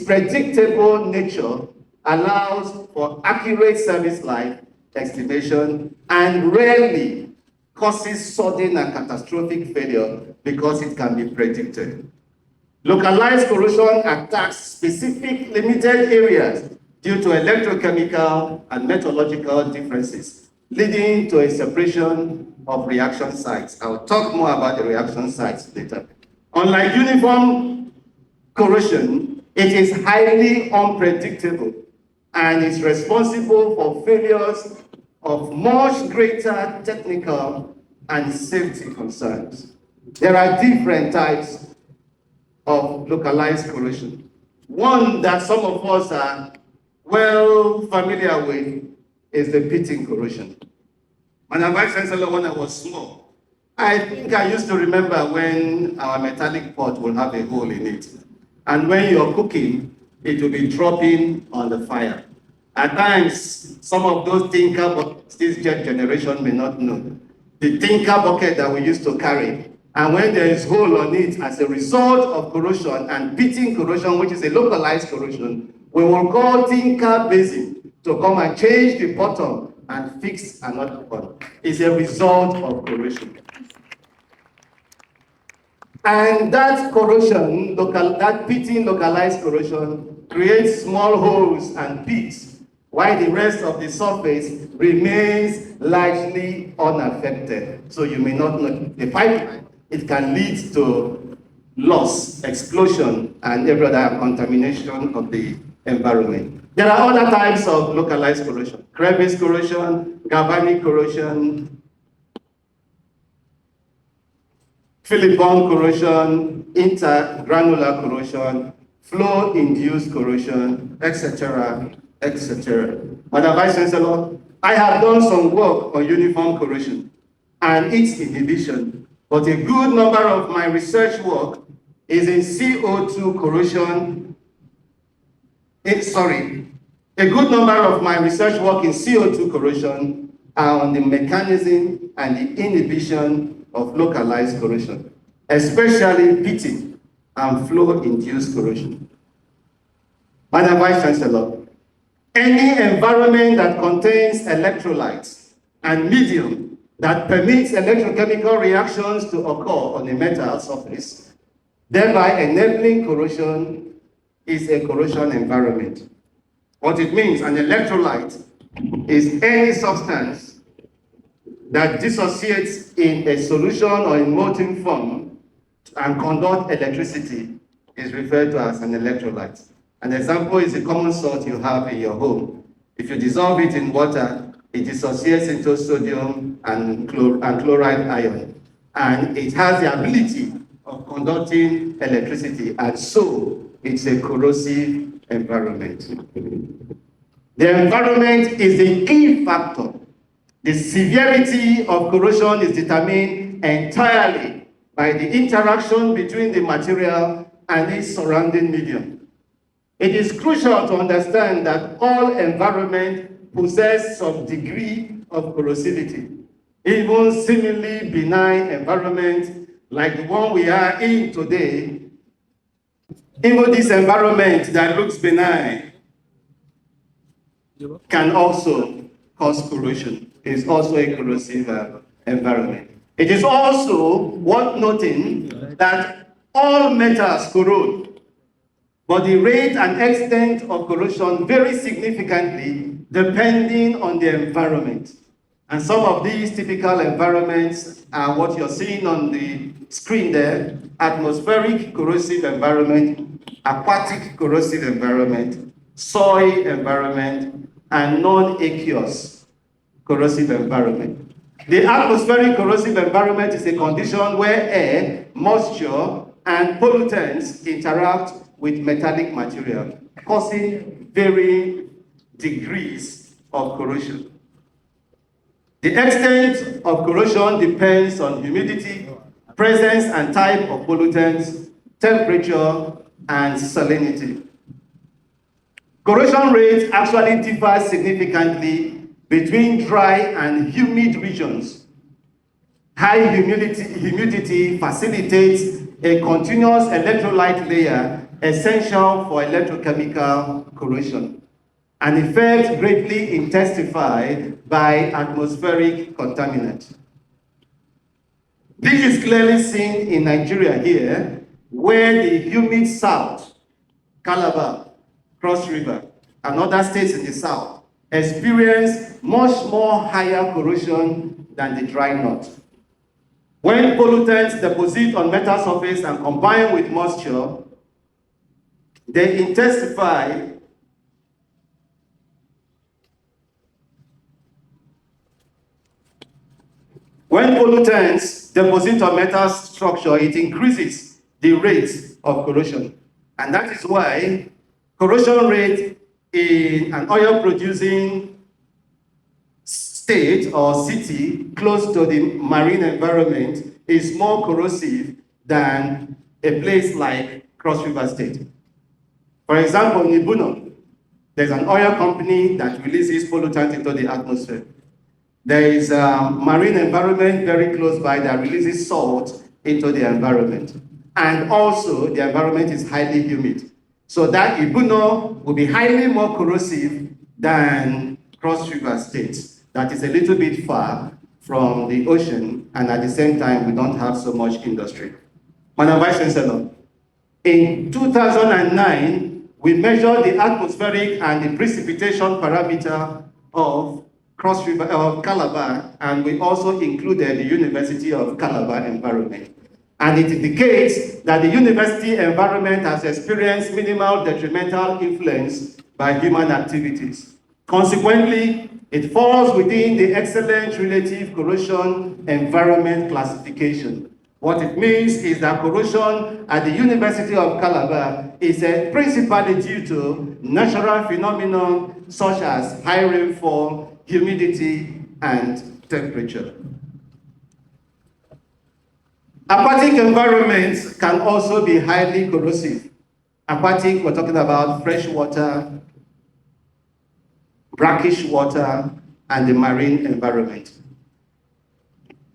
F: predictable nature allows for accurate service life estimation and rarely causes sudden and catastrophic failure because it can be predicted. Localized corrosion attacks specific limited areas due to electrochemical and metallurgical differences, leading to a separation of reaction sites. I'll talk more about the reaction sites later. Unlike uniform corrosion, it is highly unpredictable and is responsible for failures of much greater technical and safety concerns. There are different types of localized corrosion. One that some of us are well familiar with is the pitting corrosion. Madam Vice Chancellor, when I was small, I think I used to remember when our metallic pot will have a hole in it. And when you're cooking, it will be dropping on the fire. At times, some of those tinker buckets, this generation may not know, the tinker bucket that we used to carry, and when there is hole on it as a result of corrosion and pitting corrosion, which is a localized corrosion, We will call Tinker Basin to come and change the bottom and fix another one. It's a result of corrosion. And that corrosion, that pitting localized corrosion, creates small holes and pits, while the rest of the surface remains largely unaffected. So you may not know the pipeline. It can lead to loss, explosion, and every other contamination of the environment. There are other types of localized corrosion: crevice corrosion, galvanic corrosion, Philip-Bond corrosion, intergranular corrosion, flow-induced corrosion, etc., etc. Madam Vice Chancellor, I have done some work on uniform corrosion and its inhibition, but a good number of my research work is in CO2 corrosion. A good number of my research work in CO2 corrosion are on the mechanism and the inhibition of localized corrosion, especially pitting and flow-induced corrosion. Madam Vice Chancellor, any environment that contains electrolytes and medium that permits electrochemical reactions to occur on a metal surface, thereby enabling corrosion, is a corrosion environment. What it means, an electrolyte is any substance that dissociates in a solution or in molten form and conduct electricity is referred to as an electrolyte. An example is a common salt you have in your home. If you dissolve it in water, it dissociates into sodium and chloride ion. And it has the ability of conducting electricity, and so it's a corrosive environment. The environment is the key factor. The severity of corrosion is determined entirely by the interaction between the material and its surrounding medium. It is crucial to understand that all environments possess some degree of corrosivity. Even seemingly benign environments like the one we are in today, even this environment that looks benign can also cause corrosion. It is also a corrosive environment. It is also worth noting that all metals corrode, but the rate and extent of corrosion vary significantly depending on the environment. And some of these typical environments are what you're seeing on the screen there: atmospheric corrosive environment, aquatic corrosive environment, soil environment, and non-aqueous corrosive environment. The atmospheric corrosive environment is a condition where air, moisture, and pollutants interact with metallic material, causing varying degrees of corrosion. The extent of corrosion depends on humidity, presence and type of pollutants, temperature, and salinity. Corrosion rates actually differ significantly between dry and humid regions. High humidity facilitates a continuous electrolyte layer essential for electrochemical corrosion, an effect greatly intensified by atmospheric contaminant. This is clearly seen in Nigeria here, where the humid south, Calabar, Cross River, and other states in the south experience much more higher corrosion than the dry north. When pollutants deposit on metal surface and combine with moisture, they intensify When pollutants deposit on metal structure, it increases the rate of corrosion. And that is why corrosion rate in an oil-producing state or city close to the marine environment is more corrosive than a place like Cross River State. For example, in Ibuno, there's an oil company that releases pollutants into the atmosphere. There is a marine environment very close by that releases salt into the environment. And also, the environment is highly humid. So that Ibuno will be highly more corrosive than Cross River State. That is a little bit far from the ocean, and at the same time, we don't have so much industry. Madam Vice Chancellor, in 2009, we measured the atmospheric and the precipitation parameter of Cross River of Calabar, and we also included the University of Calabar environment. And it indicates that the university environment has experienced minimal detrimental influence by human activities. Consequently, it falls within the excellent relative corrosion environment classification. What it means is that corrosion at the University of Calabar is principally due to natural phenomena such as high rainfall, humidity, and temperature. Aquatic environments can also be highly corrosive. Aquatic, we're talking about fresh water, brackish water, and the marine environment.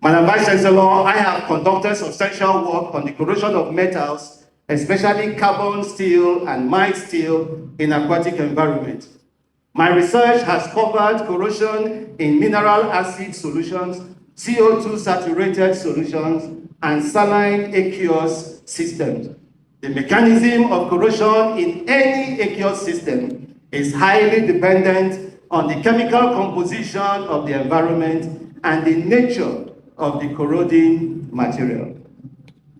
F: Madam Vice Chancellor, I have conducted substantial work on the corrosion of metals, especially carbon steel and mild steel in aquatic environment. My research has covered corrosion in mineral acid solutions, CO2 saturated solutions, and saline aqueous systems. The mechanism of corrosion in any aqueous system is highly dependent on the chemical composition of the environment and the nature of the corroding material.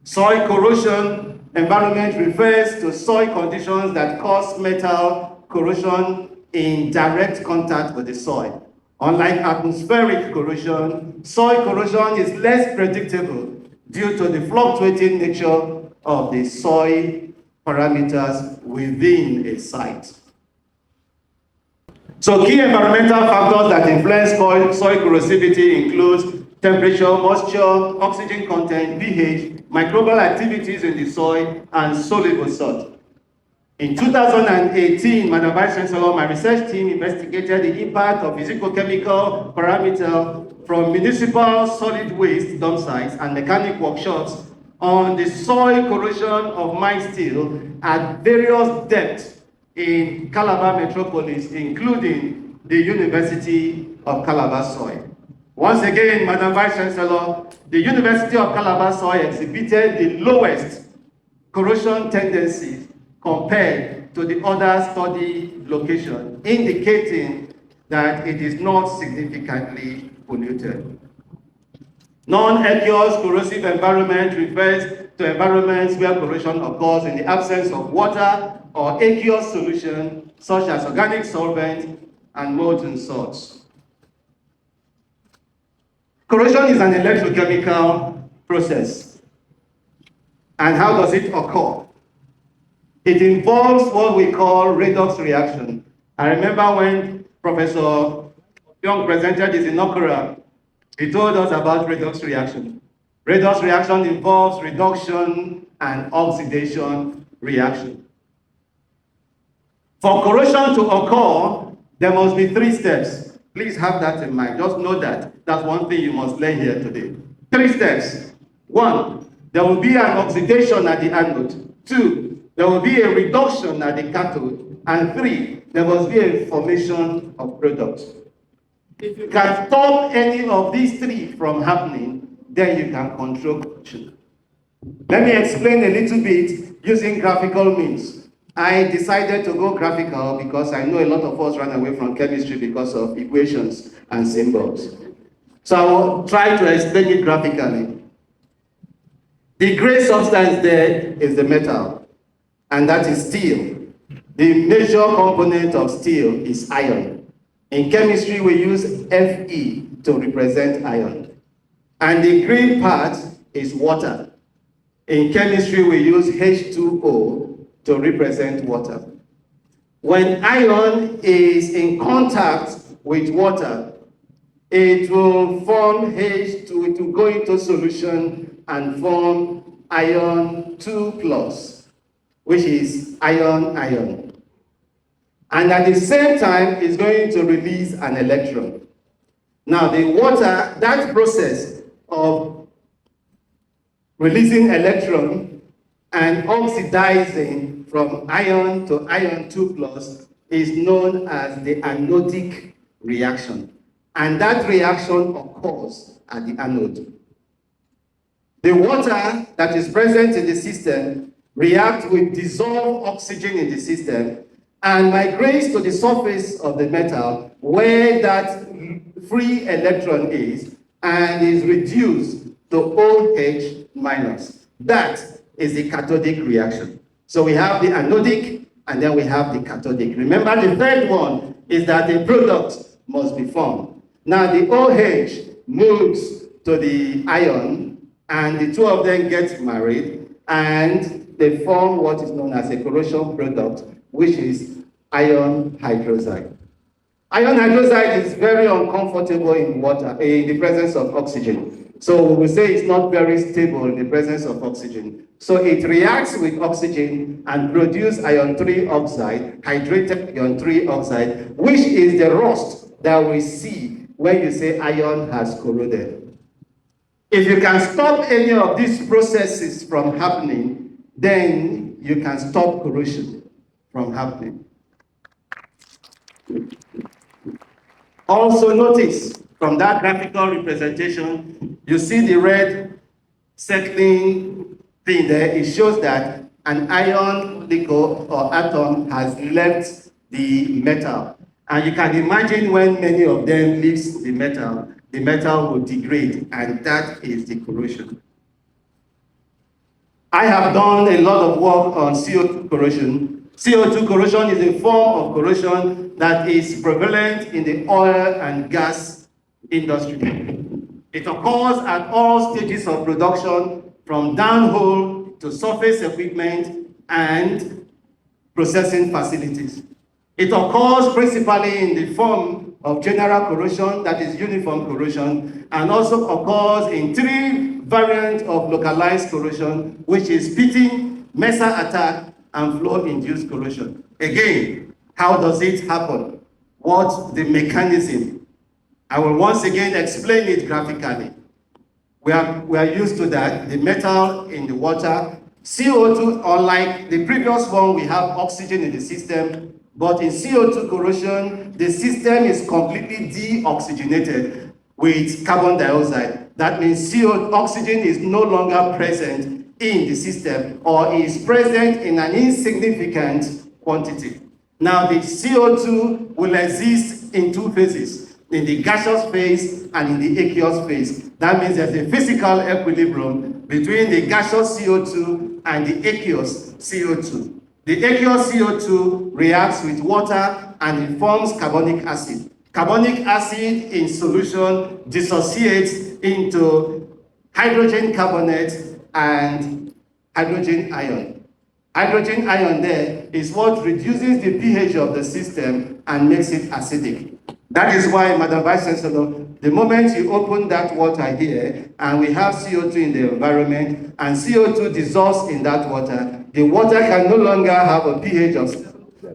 F: Soil corrosion environment refers to soil conditions that cause metal corrosion in direct contact with the soil. Unlike atmospheric corrosion, soil corrosion is less predictable due to the fluctuating nature of the soil parameters within a site. So key environmental factors that influence soil corrosivity include temperature, moisture, oxygen content, pH, microbial activities in the soil, and soluble salt. In 2018, Madam Vice Chancellor, my research team investigated the impact of physicochemical parameters from municipal solid waste dump sites and mechanic workshops on the soil corrosion of mild steel at various depths in Calabar metropolis, including the University of Calabar soil. Once again, Madam Vice Chancellor, the University of Calabar soil exhibited the lowest corrosion tendencies compared to the other study locations, indicating that it is not significantly polluted. Non-aqueous corrosive environment refers to environments where corrosion occurs in the absence of water or aqueous solution, such as organic solvents and molten salts. Corrosion is an electrochemical process. And how does it occur? It involves what we call redox reaction. I remember when Professor Young presented his inaugural, he told us about redox reaction. Redox reaction involves reduction and oxidation reaction. For corrosion to occur, there must be 3 steps. Please have that in mind. Just know that. That's one thing you must learn here today. 3 steps. 1, there will be an oxidation at the anode. 2, there will be a reduction at the cathode. And 3, there must be a formation of products. If you can stop any of these 3 from happening, then you can control corrosion. Let me explain a little bit using graphical means. I decided to go graphical because I know a lot of us run away from chemistry because of equations and symbols. So I will try to explain it graphically. The gray substance there is the metal, and that is steel. The major component of steel is iron. In chemistry, we use Fe to represent iron. And the green part is water. In chemistry, we use H2O to represent water. When iron is in contact with water, it will form H2, it will go into solution and form iron 2+, which is iron-iron. And at the same time, it's going to release an electron. Now, the water, that process of releasing electron and oxidizing from iron to iron 2+ is known as the anodic reaction. And that reaction occurs at the anode. The water that is present in the system reacts with dissolved oxygen in the system and migrates to the surface of the metal where that free electron is and is reduced to OH-. That is the cathodic reaction. So we have the anodic and then we have the cathodic. Remember, the third one is that the product must be formed. Now the OH moves to the ion and the two of them get married and they form what is known as a corrosion product, which is iron hydroxide. Iron hydroxide is very uncomfortable in water, in the presence of oxygen. So we will say it's not very stable in the presence of oxygen. So it reacts with oxygen and produces iron 3 oxide, hydrated iron 3 oxide, which is the rust that we see when you say iron has corroded. If you can stop any of these processes from happening, then you can stop corrosion from happening. Also notice from that graphical representation, you see the red circling thing there. It shows that an ion molecule or atom has left the metal. And you can imagine when many of them leaves the metal will degrade, and that is the corrosion. I have done a lot of work on CO2 corrosion. CO2 corrosion is a form of corrosion that is prevalent in the oil and gas industry. It occurs at all stages of production, from downhole to surface equipment and processing facilities. It occurs principally in the form of general corrosion, that is uniform corrosion, and also occurs in 3 variants of localized corrosion, which is pitting, Mesa attack, and flow-induced corrosion. Again, how does it happen? What's the mechanism? I will once again explain it graphically. We are used to that, the metal in the water. CO2, unlike the previous one, we have oxygen in the system, but in CO2 corrosion, the system is completely deoxygenated with carbon dioxide. That means oxygen is no longer present in the system or is present in an insignificant quantity. Now, the CO2 will exist in 2 phases, in the gaseous phase and in the aqueous phase. That means there's a physical equilibrium between the gaseous CO2 and the aqueous CO2. The aqueous CO2 reacts with water and it forms carbonic acid. Carbonic acid in solution dissociates into hydrogen carbonate and hydrogen ion. Hydrogen ion there is what reduces the pH of the system and makes it acidic. That is why, Madam Vice-Chancellor, the moment you open that water here, and we have CO2 in the environment, and CO2 dissolves in that water, the water can no longer have a pH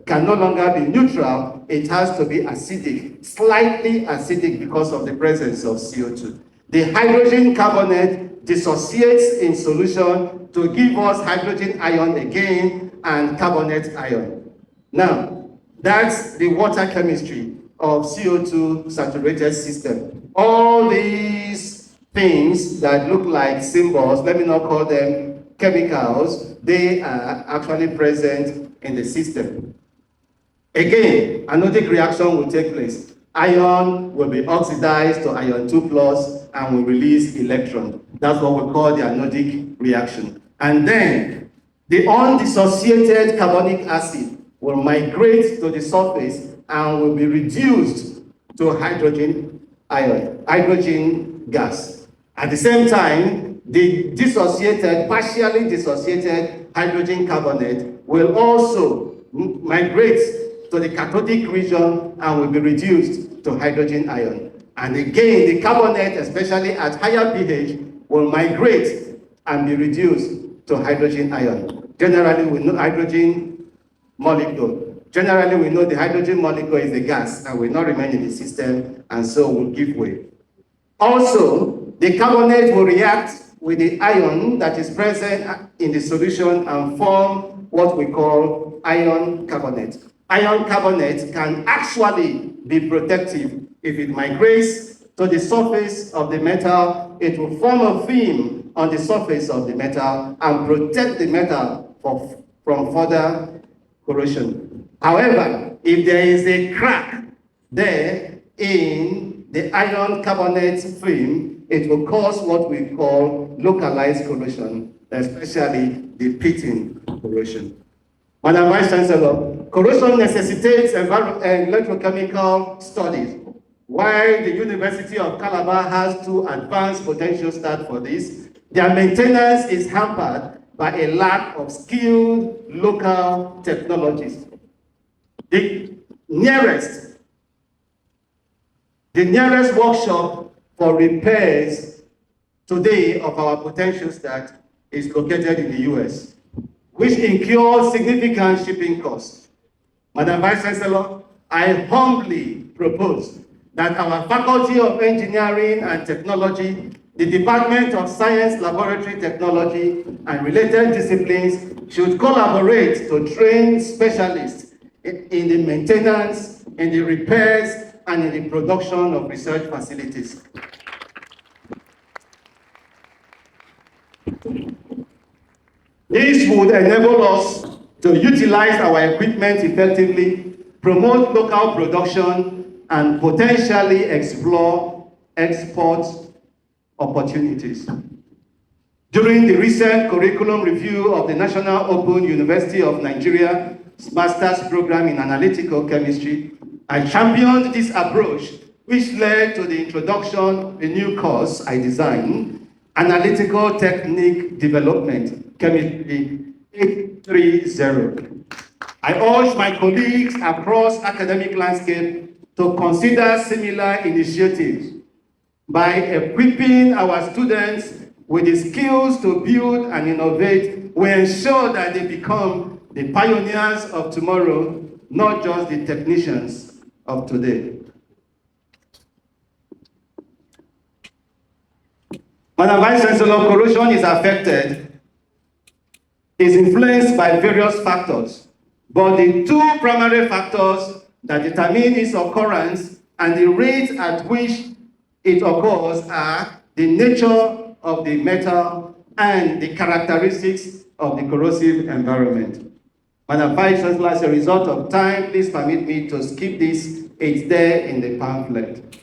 F: can no longer be neutral, it has to be acidic, slightly acidic because of the presence of CO2. The hydrogen carbonate dissociates in solution to give us hydrogen ion again and carbonate ion. Now, that's the water chemistry of CO2 saturated system. All these things that look like symbols, let me not call them chemicals, they are actually present in the system. Again, anodic reaction will take place. Ion will be oxidized to iron 2+ and will release electron. That's what we call the anodic reaction. And then the undissociated carbonic acid will migrate to the surface and will be reduced to hydrogen ion, hydrogen gas. At the same time, the partially dissociated hydrogen carbonate will also migrate to the cathodic region and will be reduced to hydrogen ion. And again, the carbonate, especially at higher pH, will migrate and be reduced to hydrogen ion. Generally, we know hydrogen molecule. Generally, we know the hydrogen molecule is a gas and will not remain in the system, and so will give way. Also, the carbonate will react with the ion that is present in the solution and form what we call iron carbonate. Iron carbonate can actually be protective. If it migrates to the surface of the metal, it will form a film on the surface of the metal and protect the metal from further corrosion. However, if there is a crack there in the iron carbonate film, it will cause what we call localized corrosion, especially the pitting corrosion. Madam Vice Chancellor, corrosion necessitates electrochemical studies. While the University of Calabar has 2 advanced potential stats for this, their maintenance is hampered by a lack of skilled local technologists. The nearest workshop for repairs today of our potential stat is located in the US, which incurs significant shipping costs. Madam Vice Chancellor, I humbly propose that our Faculty of Engineering and Technology, the Department of Science, Laboratory Technology, and related disciplines should collaborate to train specialists in the maintenance, in the repairs, and in the production of research facilities. This would enable us to utilize our equipment effectively, promote local production, and potentially explore export opportunities. During the recent curriculum review of the National Open University of Nigeria Master's Program in Analytical Chemistry, I championed this approach, which led to the introduction of a new course I designed, Analytical Technique Development, Chemistry 830. I urge my colleagues across academic landscape to consider similar initiatives. By equipping our students with the skills to build and innovate, we ensure that they become the pioneers of tomorrow, not just the technicians of today. Madam Vice Chancellor, corrosion is influenced by various factors, but the 2 primary factors that determine its occurrence and the rate at which it occurs are the nature of the metal and the characteristics of the corrosive environment. Madam Vice Chancellor, as a result of time, please permit me to skip this. It's there in the pamphlet.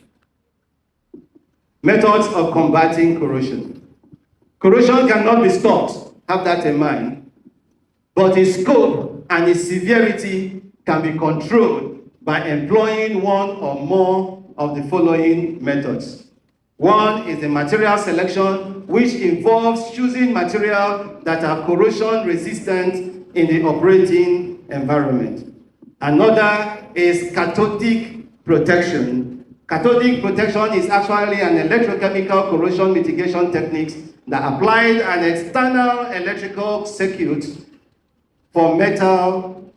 F: Methods of combating corrosion. Corrosion cannot be stopped, have that in mind, but its scope and its severity can be controlled by employing one or more of the following methods. One is the material selection, which involves choosing material that are corrosion resistant in the operating environment. Another is cathodic protection. Cathodic protection is actually an electrochemical corrosion mitigation technique that applies an external electrical circuit for metal,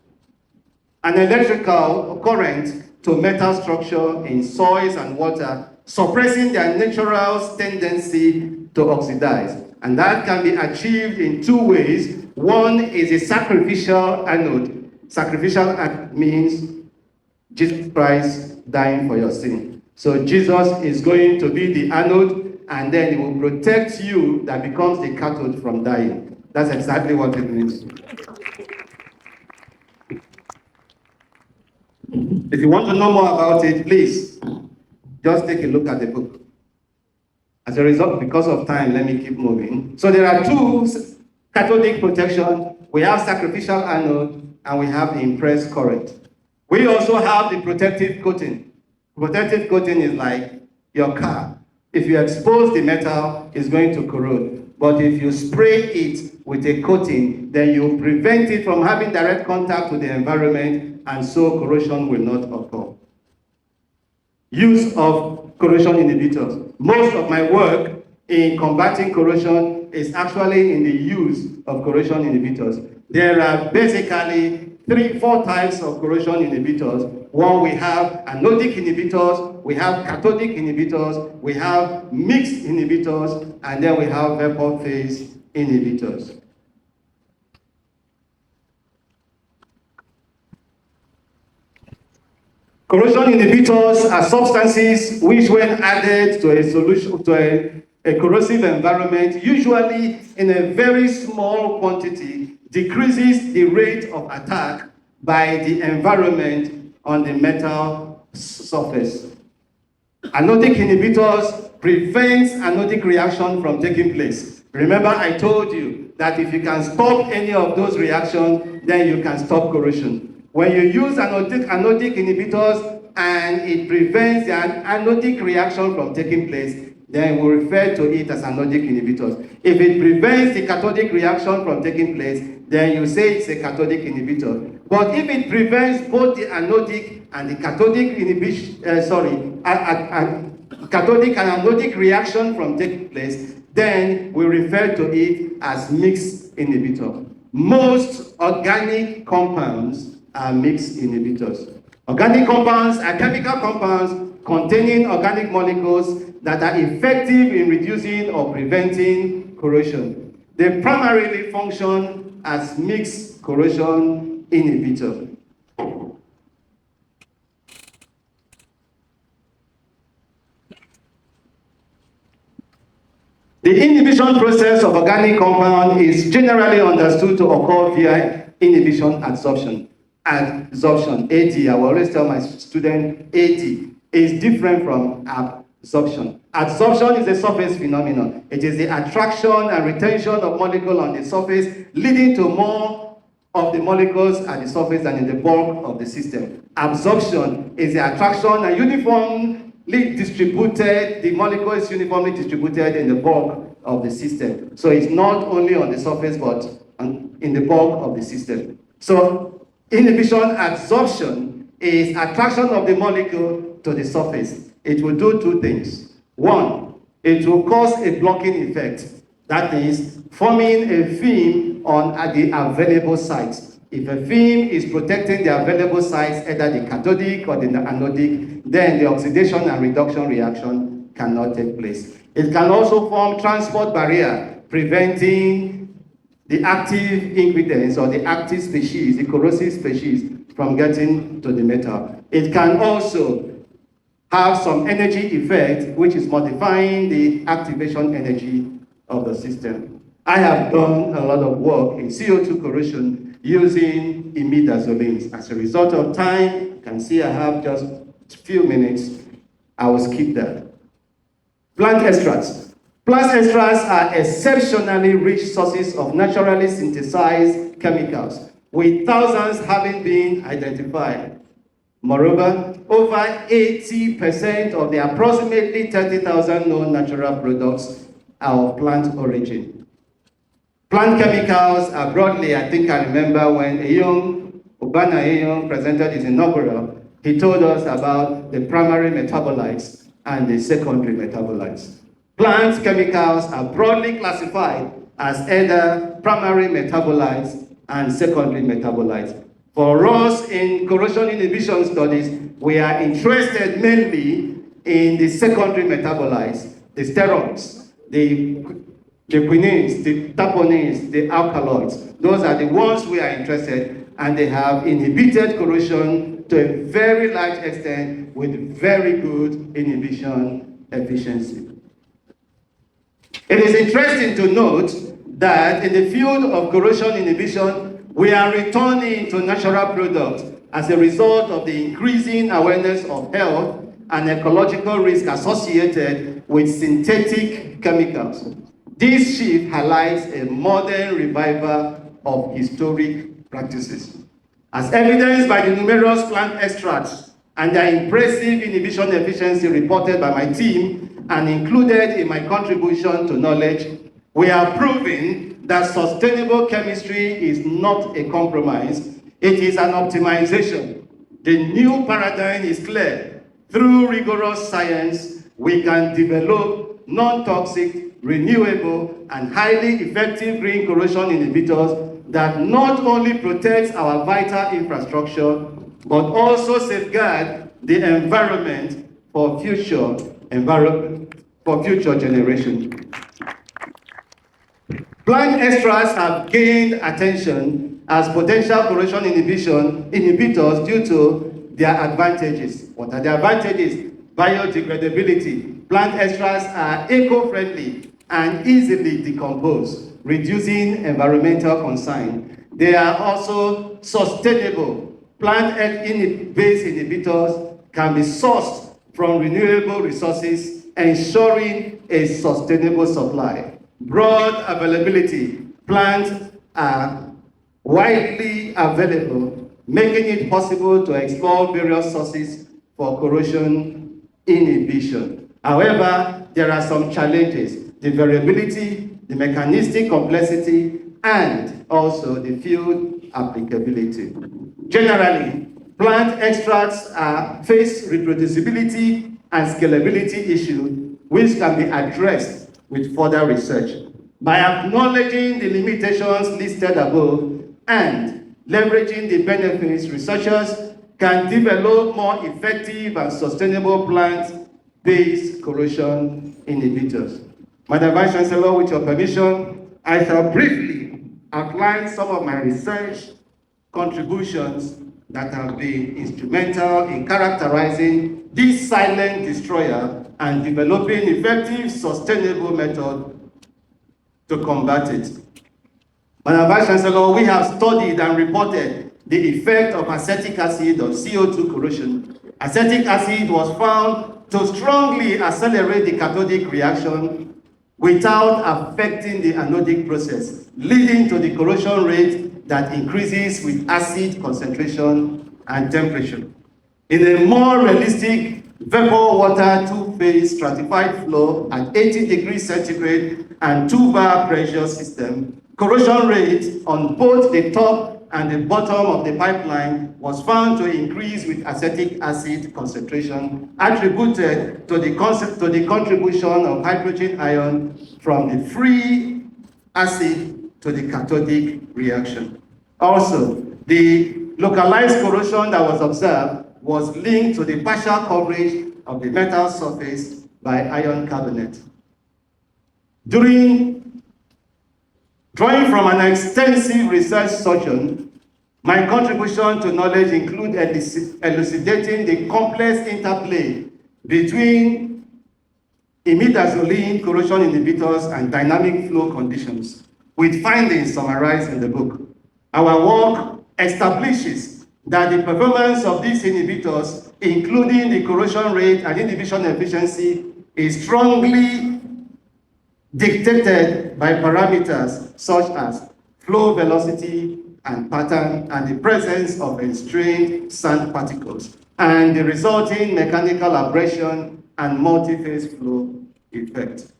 F: an electrical current to metal structure in soils and water, suppressing their natural tendency to oxidize. And that can be achieved in 2 ways. One is a sacrificial anode. Sacrificial anode means Jesus Christ dying for your sin. So Jesus is going to be the anode, and then he will protect you that becomes the cathode from dying. That's exactly what it means. If you want to know more about it, please just take a look at the book. As a result, because of time, let me keep moving. So there are 2 cathodic protection. We have sacrificial anode and we have the impressed current. We also have the protective coating. Protective coating is like your car. If you expose the metal, it's going to corrode. But if you spray it with a coating, then you prevent it from having direct contact with the environment, and so corrosion will not occur. Use of corrosion inhibitors. Most of my work in combating corrosion is actually in the use of corrosion inhibitors. There are basically 3-4 types of corrosion inhibitors. One, we have anodic inhibitors, we have cathodic inhibitors, we have mixed inhibitors, and then we have vapor phase inhibitors. Corrosion inhibitors are substances which, when added to a solution, to a corrosive environment, usually in a very small quantity, decreases the rate of attack by the environment on the metal surface. Anodic inhibitors prevent anodic reaction from taking place. Remember, I told you that if you can stop any of those reactions, then you can stop corrosion. When you use anodic inhibitors and it prevents the anodic reaction from taking place, then we refer to it as anodic inhibitors. If it prevents the cathodic reaction from taking place, then you say it's a cathodic inhibitor. But if it prevents both the anodic and the cathodic inhibition, cathodic and anodic reaction from taking place, then we refer to it as mixed inhibitor. Most organic compounds are mixed inhibitors. Organic compounds are chemical compounds containing organic molecules that are effective in reducing or preventing corrosion. They primarily function as mixed corrosion inhibitors. The inhibition process of organic compound is generally understood to occur via inhibition adsorption. Adsorption, AD, I will always tell my student, AD is different from absorption. Adsorption is a surface phenomenon. It is the attraction and retention of molecules on the surface, leading to more of the molecules at the surface than in the bulk of the system. Absorption is the attraction and uniformly distributed, the molecule is uniformly distributed in the bulk of the system. So it's not only on the surface, but in the bulk of the system. So inhibition adsorption is attraction of the molecule to the surface. It will do two things. One, it will cause a blocking effect. That is, forming a film at the available sites. If a film is protecting the available sites, either the cathodic or the anodic, then the oxidation and reduction reaction cannot take place. It can also form transport barrier, preventing the active ingredients or the active species, the corrosive species, from getting to the metal. It can also have some energy effect, which is modifying the activation energy of the system. I have done a lot of work in CO2 corrosion using imidazolines. As a result of time, you can see I have just a few minutes. I will skip that. Plant extracts. Plant extracts are exceptionally rich sources of naturally synthesized chemicals, with thousands having been identified. Moreover, over 80% of the approximately 30,000 known natural products are of plant origin. Plant chemicals are broadly, I think I remember when Obana Eyong presented his inaugural, he told us about the primary metabolites and the secondary metabolites. Plant chemicals are broadly classified as either primary metabolites and secondary metabolites. For us in corrosion inhibition studies, we are interested mainly in the secondary metabolites, the steroids, the quinines, the terpenins, the alkaloids. Those are the ones we are interested in, and they have inhibited corrosion to a very large extent with very good inhibition efficiency. It is interesting to note that in the field of corrosion inhibition, we are returning to natural products as a result of the increasing awareness of health and ecological risk associated with synthetic chemicals. This shift highlights a modern revival of historic practices. As evidenced by the numerous plant extracts and their impressive inhibition efficiency reported by my team and included in my contribution to knowledge, we are proving that sustainable chemistry is not a compromise, it is an optimization. The new paradigm is clear. Through rigorous science, we can develop non-toxic, renewable, and highly effective green corrosion inhibitors that not only protect our vital infrastructure, but also safeguard the environment for future generations. Plant extracts have gained attention as potential corrosion inhibitors due to their advantages. What are the advantages? Biodegradability. Plant extracts are eco-friendly and easily decomposed, reducing environmental concern. They are also sustainable. Plant-based inhibitors can be sourced from renewable resources, ensuring a sustainable supply. Broad availability. Plants are widely available, making it possible to explore various sources for corrosion inhibition. However, there are some challenges: the variability, the mechanistic complexity, and also the field applicability. Generally, plant extracts face reproducibility and scalability issues, which can be addressed with further research. By acknowledging the limitations listed above and leveraging the benefits, researchers can develop more effective and sustainable plant-based corrosion inhibitors. Madam Vice-Chancellor, with your permission, I shall briefly outline some of my research contributions that have been instrumental in characterizing this silent destroyer and developing effective, sustainable methods to combat it. Madam Vice-Chancellor, we have studied and reported the effect of acetic acid on CO2 corrosion. Acetic acid was found to strongly accelerate the cathodic reaction without affecting the anodic process, leading to the corrosion rate that increases with acid concentration and temperature. In a more realistic vapor-water two-phase stratified flow at 80 degrees centigrade and 2 bar pressure system, corrosion rate on both the top and the bottom of the pipeline was found to increase with acetic acid concentration, attributed to the contribution of hydrogen ion from the free acid to the cathodic reaction. Also, the localized corrosion that was observed was linked to the partial coverage of the metal surface by iron carbonate. Drawing from an extensive research sojourn, my contribution to knowledge include elucidating the complex interplay between imidazoline corrosion inhibitors and dynamic flow conditions, with findings summarized in the book. Our work establishes that the performance of these inhibitors, including the corrosion rate and inhibition efficiency, is strongly dictated by parameters such as flow velocity and pattern and the presence of constrained sand particles and the resulting mechanical abrasion and multi-phase flow effect.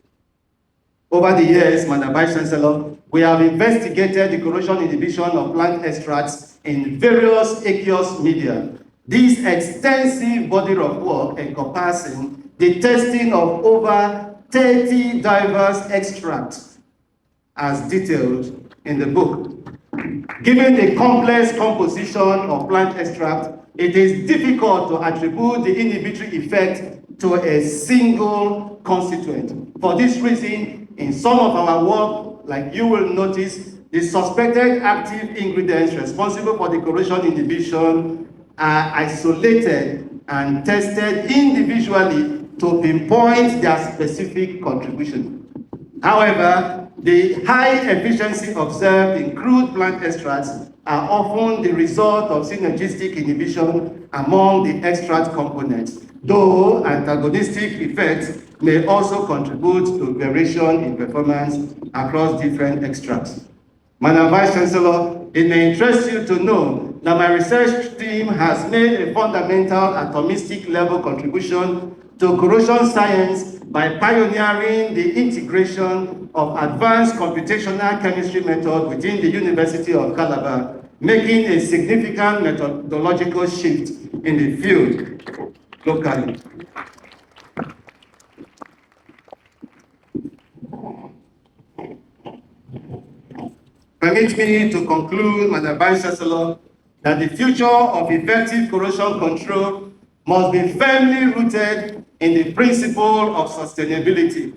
F: Over the years, Madam Vice-Chancellor, we have investigated the corrosion inhibition of plant extracts in various aqueous media. This extensive body of work encompassing the testing of over 30 diverse extracts as detailed in the book. Given the complex composition of plant extract, it is difficult to attribute the inhibitory effect to a single constituent. For this reason, in some of our work, like you will notice, the suspected active ingredients responsible for the corrosion inhibition are isolated and tested individually to pinpoint their specific contribution. However, the high efficiency observed in crude plant extracts are often the result of synergistic inhibition among the extract components, though antagonistic effects may also contribute to variation in performance across different extracts. Madam Vice-Chancellor, it may interest you to know that my research team has made a fundamental atomistic level contribution to corrosion science by pioneering the integration of advanced computational chemistry method within the University of Calabar, making a significant methodological shift in the field locally. Permit me to conclude, Madam Vice-Chancellor, that the future of effective corrosion control must be firmly rooted in the principle of sustainability.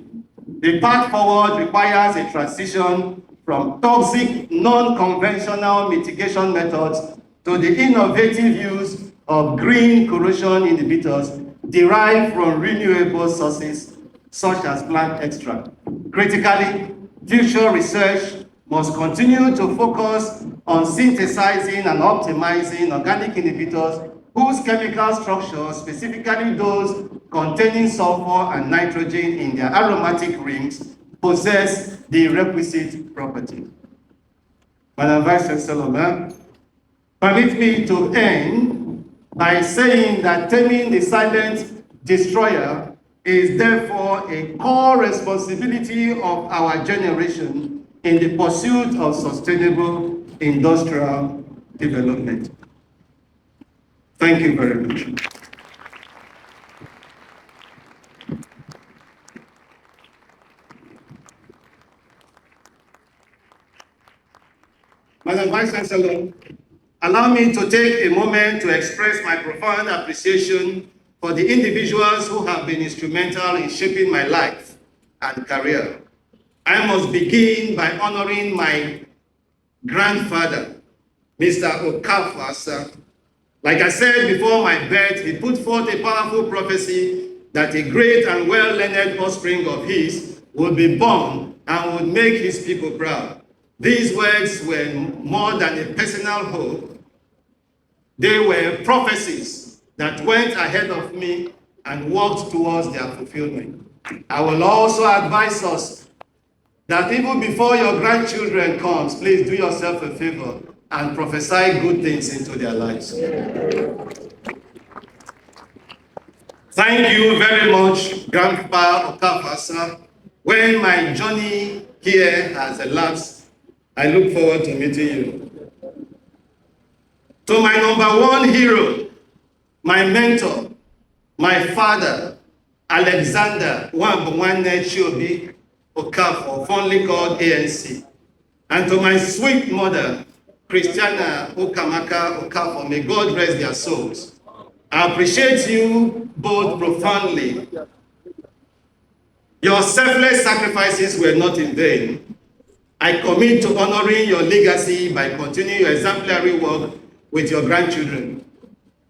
F: The path forward requires a transition from toxic, non-conventional mitigation methods to the innovative use of green corrosion inhibitors derived from renewable sources, such as plant extract. Critically, future research must continue to focus on synthesizing and optimizing organic inhibitors whose chemical structure, specifically those containing sulfur and nitrogen in their aromatic rings, possess the requisite property. Madam Vice-Chancellor, permit me to end by saying that taming the silent destroyer is therefore a core responsibility of our generation in the pursuit of sustainable industrial development. Thank you very much. Madam Vice-Chancellor, allow me to take a moment to express my profound appreciation for the individuals who have been instrumental in shaping my life and career. I must begin by honoring my grandfather, Mr. Okafor, sir. Like I said before my birth, he put forth a powerful prophecy that a great and well-learned offspring of his would be born and would make his people proud. These words were more than a personal hope. They were prophecies that went ahead of me and worked towards their fulfillment. I will also advise us that even before your grandchildren comes, please do yourself a favor and prophesy good things into their lives. Thank you very much, Grandpa Okafor, sir. When my journey here has elapsed, I look forward to meeting you. To my number one hero, my mentor, my father, Alexander Wambonwane Chiobi Okafor, fondly called ANC. And to my sweet mother, Christiana Okamaka Okafor, may God rest their souls. I appreciate you both profoundly. Your selfless sacrifices were not in vain. I commit to honoring your legacy by continuing your exemplary work with your grandchildren.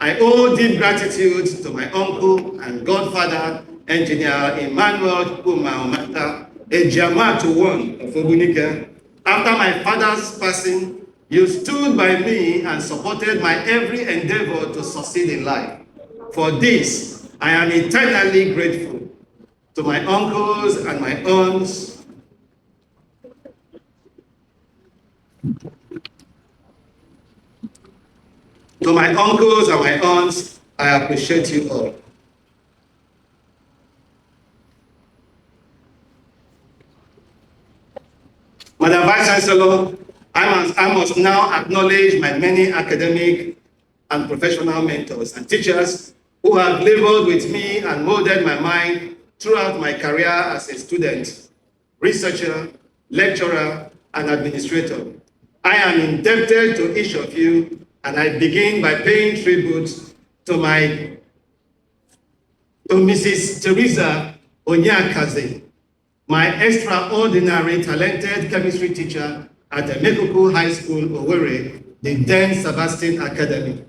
F: I owe deep gratitude to my uncle and godfather, Engineer Emmanuel Chukwuemeka Okafor of Ogunike. After my father's passing, you stood by me and supported my every endeavor to succeed in life. For this, I am eternally grateful to my uncles and my aunts. To my uncles and my aunts, I appreciate you all. Madam Vice-Chancellor, I must now acknowledge my many academic and professional mentors and teachers who have labored with me and molded my mind throughout my career as a student, researcher, lecturer, and administrator. I am indebted to each of you, and I begin by paying tribute to Mrs. Teresa Onyakaze, my extraordinary talented chemistry teacher at the Mekuku High School, Owerri, the then Sebastian Academy.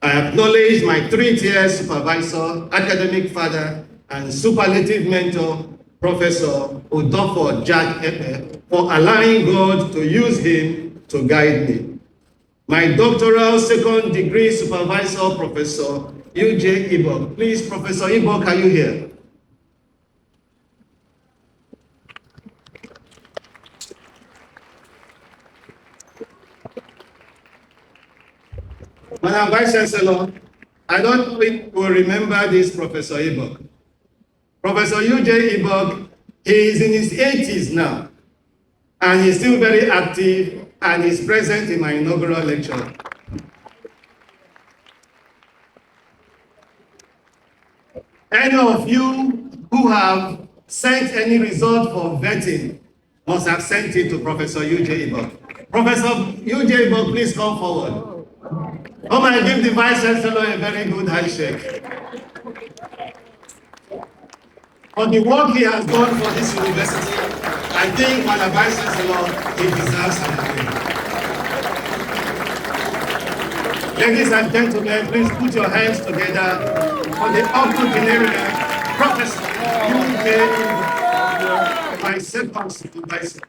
F: I acknowledge my 3-tier supervisor, academic father, and superlative mentor, Professor Odofor Jack Epe, for allowing God to use him to guide me. My doctoral second degree supervisor, Professor UJ Ibok. Please, Professor Ibok, are you here? Madam Vice-Chancellor, I don't think you will remember this Professor Ibok. Professor UJ Ibok, he is in his 80s now, and he's still very active and is present in my inaugural lecture. Any of you who have sent any result for vetting must have sent it to Professor UJ Ibok. Professor UJ Ibok, please come forward. Come and give the Vice-Chancellor a very good handshake. For the work he has done for this university, I think, Madam Vice-Chancellor, he deserves an applause. Ladies and gentlemen, please put your hands together for the octogenarian Professor UK, my second supervisor.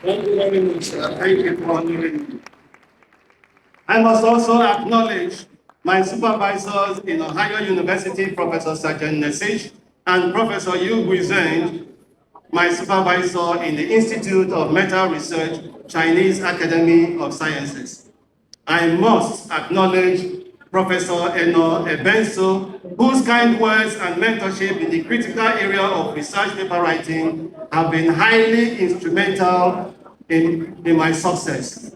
F: Thank you very much, sir. Thank you for honoring me. I must also acknowledge my supervisors in Ohio University, Professor Sergeant Nesich and Professor Yu Guizeng, my supervisor in the Institute of Metal Research, Chinese Academy of Sciences. I must acknowledge Professor Eno Ebenso, whose kind words and mentorship in the critical area of research paper writing have been highly instrumental in my success.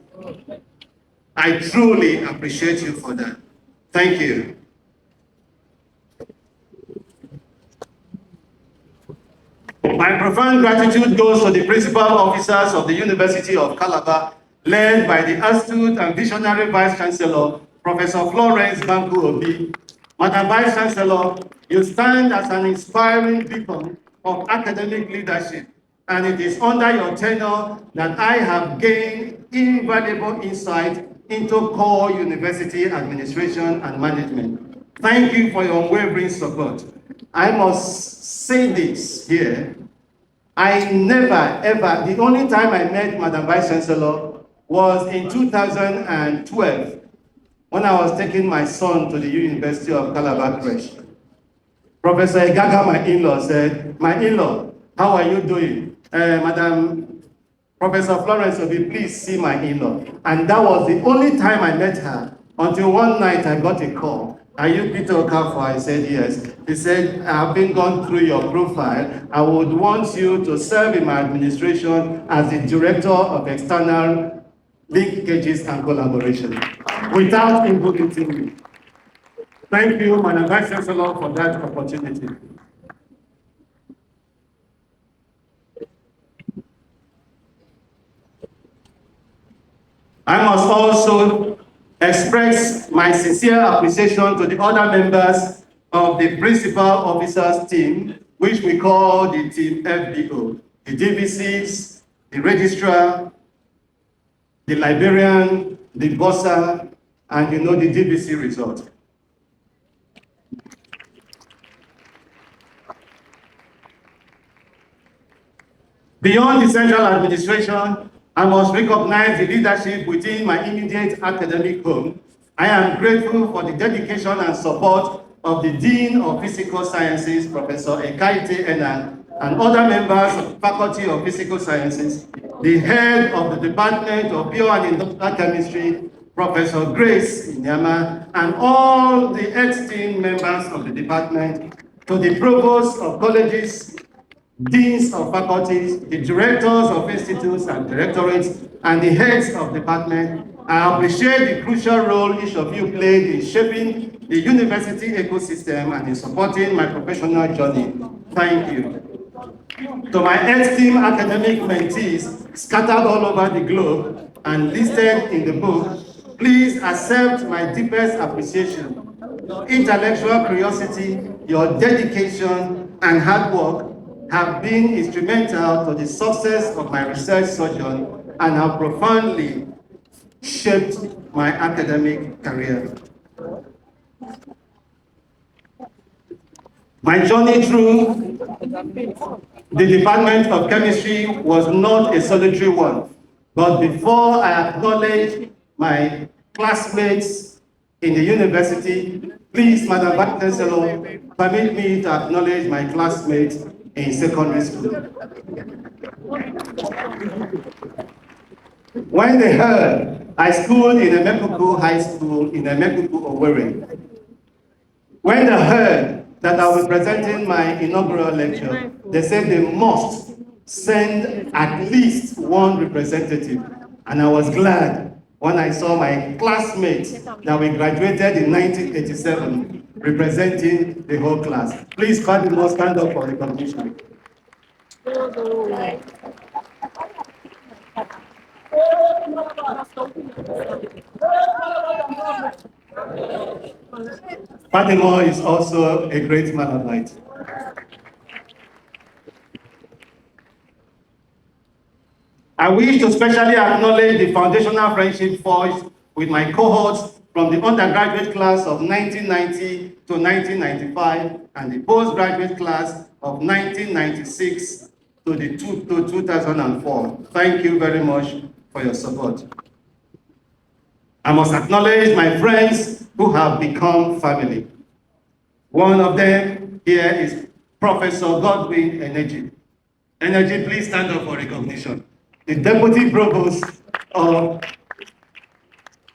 F: I truly appreciate you for that. Thank you. My profound gratitude goes to the principal officers of the University of Calabar, led by the astute and visionary Vice-Chancellor, Professor Florence Banku Obi. Madam Vice-Chancellor, you stand as an inspiring beacon of academic leadership, and it is under your tenure that I have gained invaluable insight into core university administration and management. Thank you for your unwavering support. I must say this here. I never, ever, the only time I met Madam Vice-Chancellor was in 2012, when I was taking my son to the University of Calabar Creche. Professor Egaga, my in-law, said, my in-law, how are you doing? Madam Professor Florence Obi, please see my in-law. And that was the only time I met her, until one night I got a call. Are you Peter Okafor? I said, yes. He said, I've been gone through your profile. I would want you to serve in my administration as the Director of External Linkages and Collaboration, without invoking me. Thank you, Madam Vice-Chancellor, for that opportunity. I must also express my sincere appreciation to the other members of the principal officers team, which we call the Team FBO, the DVCs, the registrar, the librarian, the bursar, and the DVC result. Beyond the central administration, I must recognize the leadership within my immediate academic home. I am grateful for the dedication and support of the Dean of Physical Sciences, Professor Ekaite Enan, and other members of the Faculty of Physical Sciences, the head of the Department of Bio and Industrial Chemistry, Professor Grace Inyama, and all the esteemed members of the department, to the provosts of colleges, deans of faculties, the directors of institutes and directorates, and the heads of department. I appreciate the crucial role each of you played in shaping the university ecosystem and in supporting my professional journey. Thank you. To my esteemed academic mentees scattered all over the globe and listed in the book, please accept my deepest appreciation. Your intellectual curiosity, your dedication, and hard work have been instrumental to the success of my research sojourn and have profoundly shaped my academic career. My journey through the Department of Chemistry was not a solitary one, but before I acknowledge my classmates in the university, please, Madam Vice-Chancellor, permit me to acknowledge my classmates in secondary school. When they heard I schooled in Emekuku High School in Emekuku, Owerri, when they heard that I will be presenting my inaugural lecture, they said they must send at least one representative. And I was glad when I saw my classmates that we graduated in 1987 representing the whole class. Please, Padimo, stand up for recognition. Padimo is also a great Malabite. I wish to specially acknowledge the foundational friendship forged with my cohorts from the undergraduate class of 1990 to 1995 and the postgraduate class of 1996 to 2004. Thank you very much for your support. I must acknowledge my friends who have become family. One of them here is Professor Godswill Energy. Energy, please stand up for recognition. The Deputy Provost of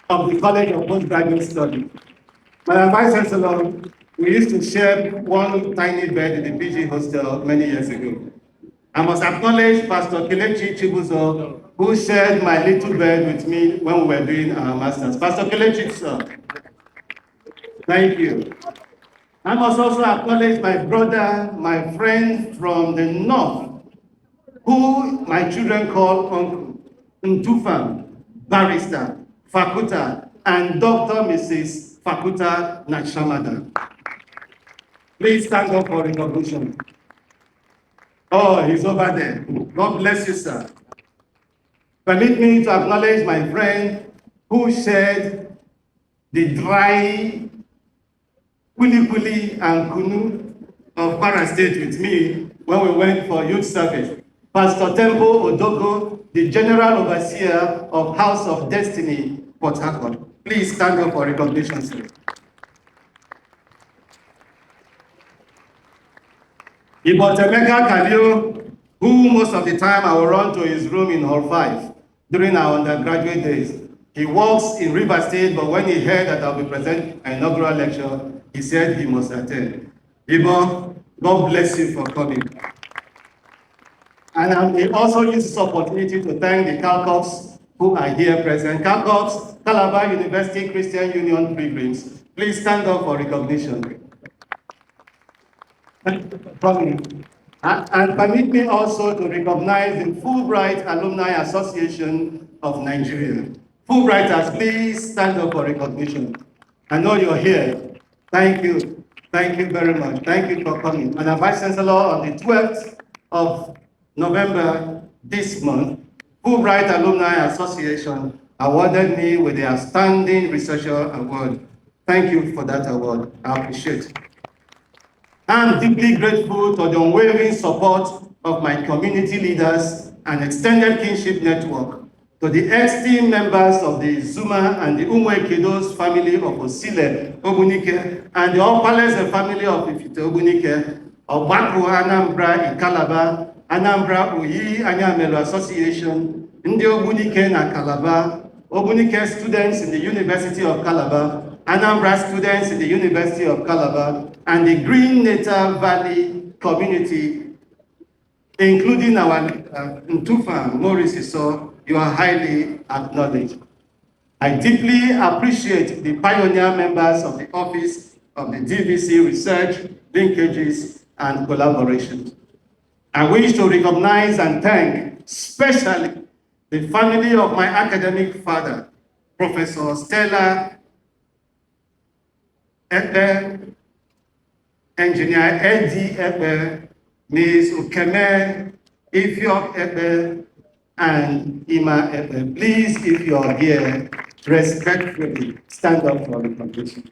F: the College of Postgraduate Studies. Madam Vice-Chancellor, we used to share one tiny bed in the PG hostel many years ago. I must acknowledge Pastor Kelechi Chibuzo, who shared my little bed with me when we were doing our masters. Pastor Kelechi, sir, thank you. I must also acknowledge my brother, my friend from the north, who my children call Uncle Ntufam, Barrister, Fakuta, and Dr. Mrs. Fakuta Nachamada. Please stand up for recognition. Oh, he's over there. God bless you, sir. Permit me to acknowledge my friend who shared the dry kuli and kunu of Kwara State with me when we went for youth service. Pastor Tempo Odogo, the General Overseer of House of Destiny, Port Harcourt. Please stand up for recognition, sir. Ibotemeka Kalio, who most of the time I will run to his room in Hall 5 during our undergraduate days. He works in River State, but when he heard that I'll be presenting an inaugural lecture, he said he must attend. Ibo, God bless you for coming. And I also use this opportunity to thank the CalCops who are here present. CalCops, Calabar University Christian Union Pilgrims. Please stand up for recognition. And permit me also to recognize the Fulbright Alumni Association of Nigeria. Fulbrighters, please stand up for recognition. I know you're here. Thank you. Thank you very much. Thank you for coming. And Vice-Chancellor, on the 12th of November this month, Fulbright Alumni Association awarded me with the Outstanding Researcher Award. Thank you for that award. I appreciate it. I'm deeply grateful for the unwavering support of my community leaders and extended kinship network, to the ex-team members of the Zuma and the Umwekedos family of Osile Ogbunike, and the Opalese family of Ifite Ogbunike, Ogbako Anambra in Calabar, Anambra Uyi Anyamelo Association, Ndi Ogbunike na Calabar, Ogbunike students in the University of Calabar, Anambra students in the University of Calabar, and the Green Natal Valley community, including our Ntufa Maurice Iso. You are highly acknowledged. I deeply appreciate the pioneer members of the Office of the DVC Research, Linkages, and Collaboration. I wish to recognize and thank especially the family of my academic father, Professor Stella Ekpe, Engineer Eddie Ekpe, Ms. Ukeme Ifiok Ekpe, and Ima Ekpe. Please, if you are here, respectfully stand up for the condition.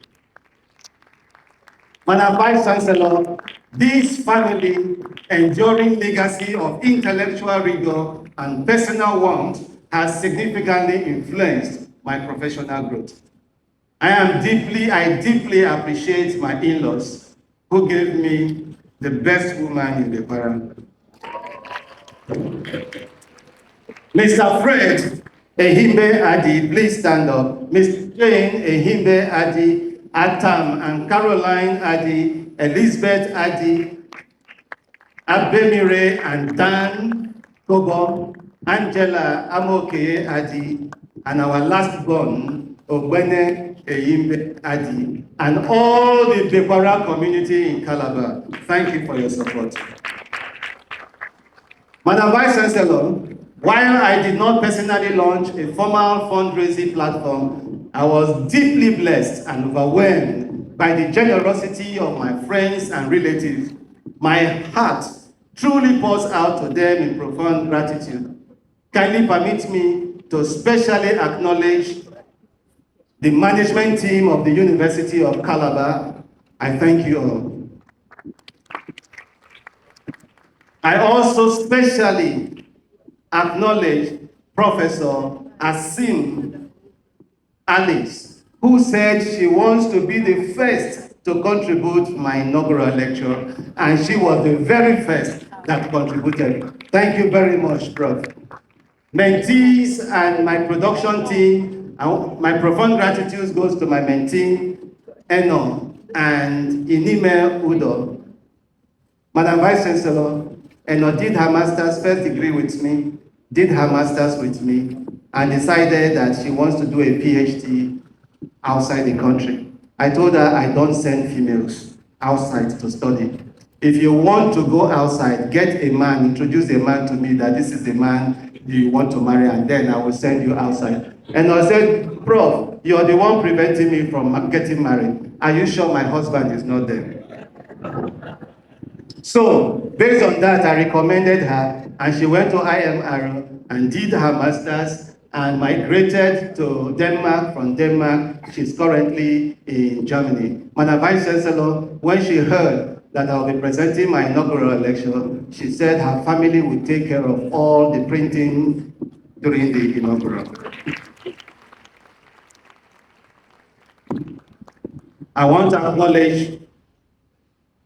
F: Madam Vice-Chancellor, this family enduring legacy of intellectual rigor and personal warmth has significantly influenced my professional growth. I deeply appreciate my in-laws who gave me the best woman in the world. Mr. Fred Ehimbe Adi, please stand up. Ms. Jane Ehimbe Adi, Atam and Caroline Adi, Elizabeth Adi, Abemire and Dan Kobo, Angela Amoke Adi, and our last born, Ogbene Eyimbe Adi, and all the Bekwara community in Calabar. Thank you for your support. Madam Vice-Chancellor, while I did not personally launch a formal fundraising platform, I was deeply blessed and overwhelmed by the generosity of my friends and relatives. My heart truly pours out to them in profound gratitude. Kindly permit me to specially acknowledge the management team of the University of Calabar. I thank you all. I also specially acknowledge Professor Asim Alice, who said she wants to be the first to contribute to my inaugural lecture, and she was the very first that contributed. Thank you very much, Prof. Mentees and my production team, my profound gratitude goes to my mentee, Eno and Inime Udo. Madam Vice-Chancellor, Eno did her master's first degree with me, did her master's with me, and decided that she wants to do a PhD outside the country. I told her I don't send females outside to study. If you want to go outside, get a man, introduce a man to me that this is the man you want to marry, and then I will send you outside. And I said, Prof, you're the one preventing me from getting married. Are you sure my husband is not there? So, based on that, I recommended her, and she went to IMR and did her master's and migrated to Denmark. From Denmark, she's currently in Germany. Madam Vice-Chancellor, when she heard that I'll be presenting my inaugural lecture, she said her family would take care of all the printing during the inaugural. I want to acknowledge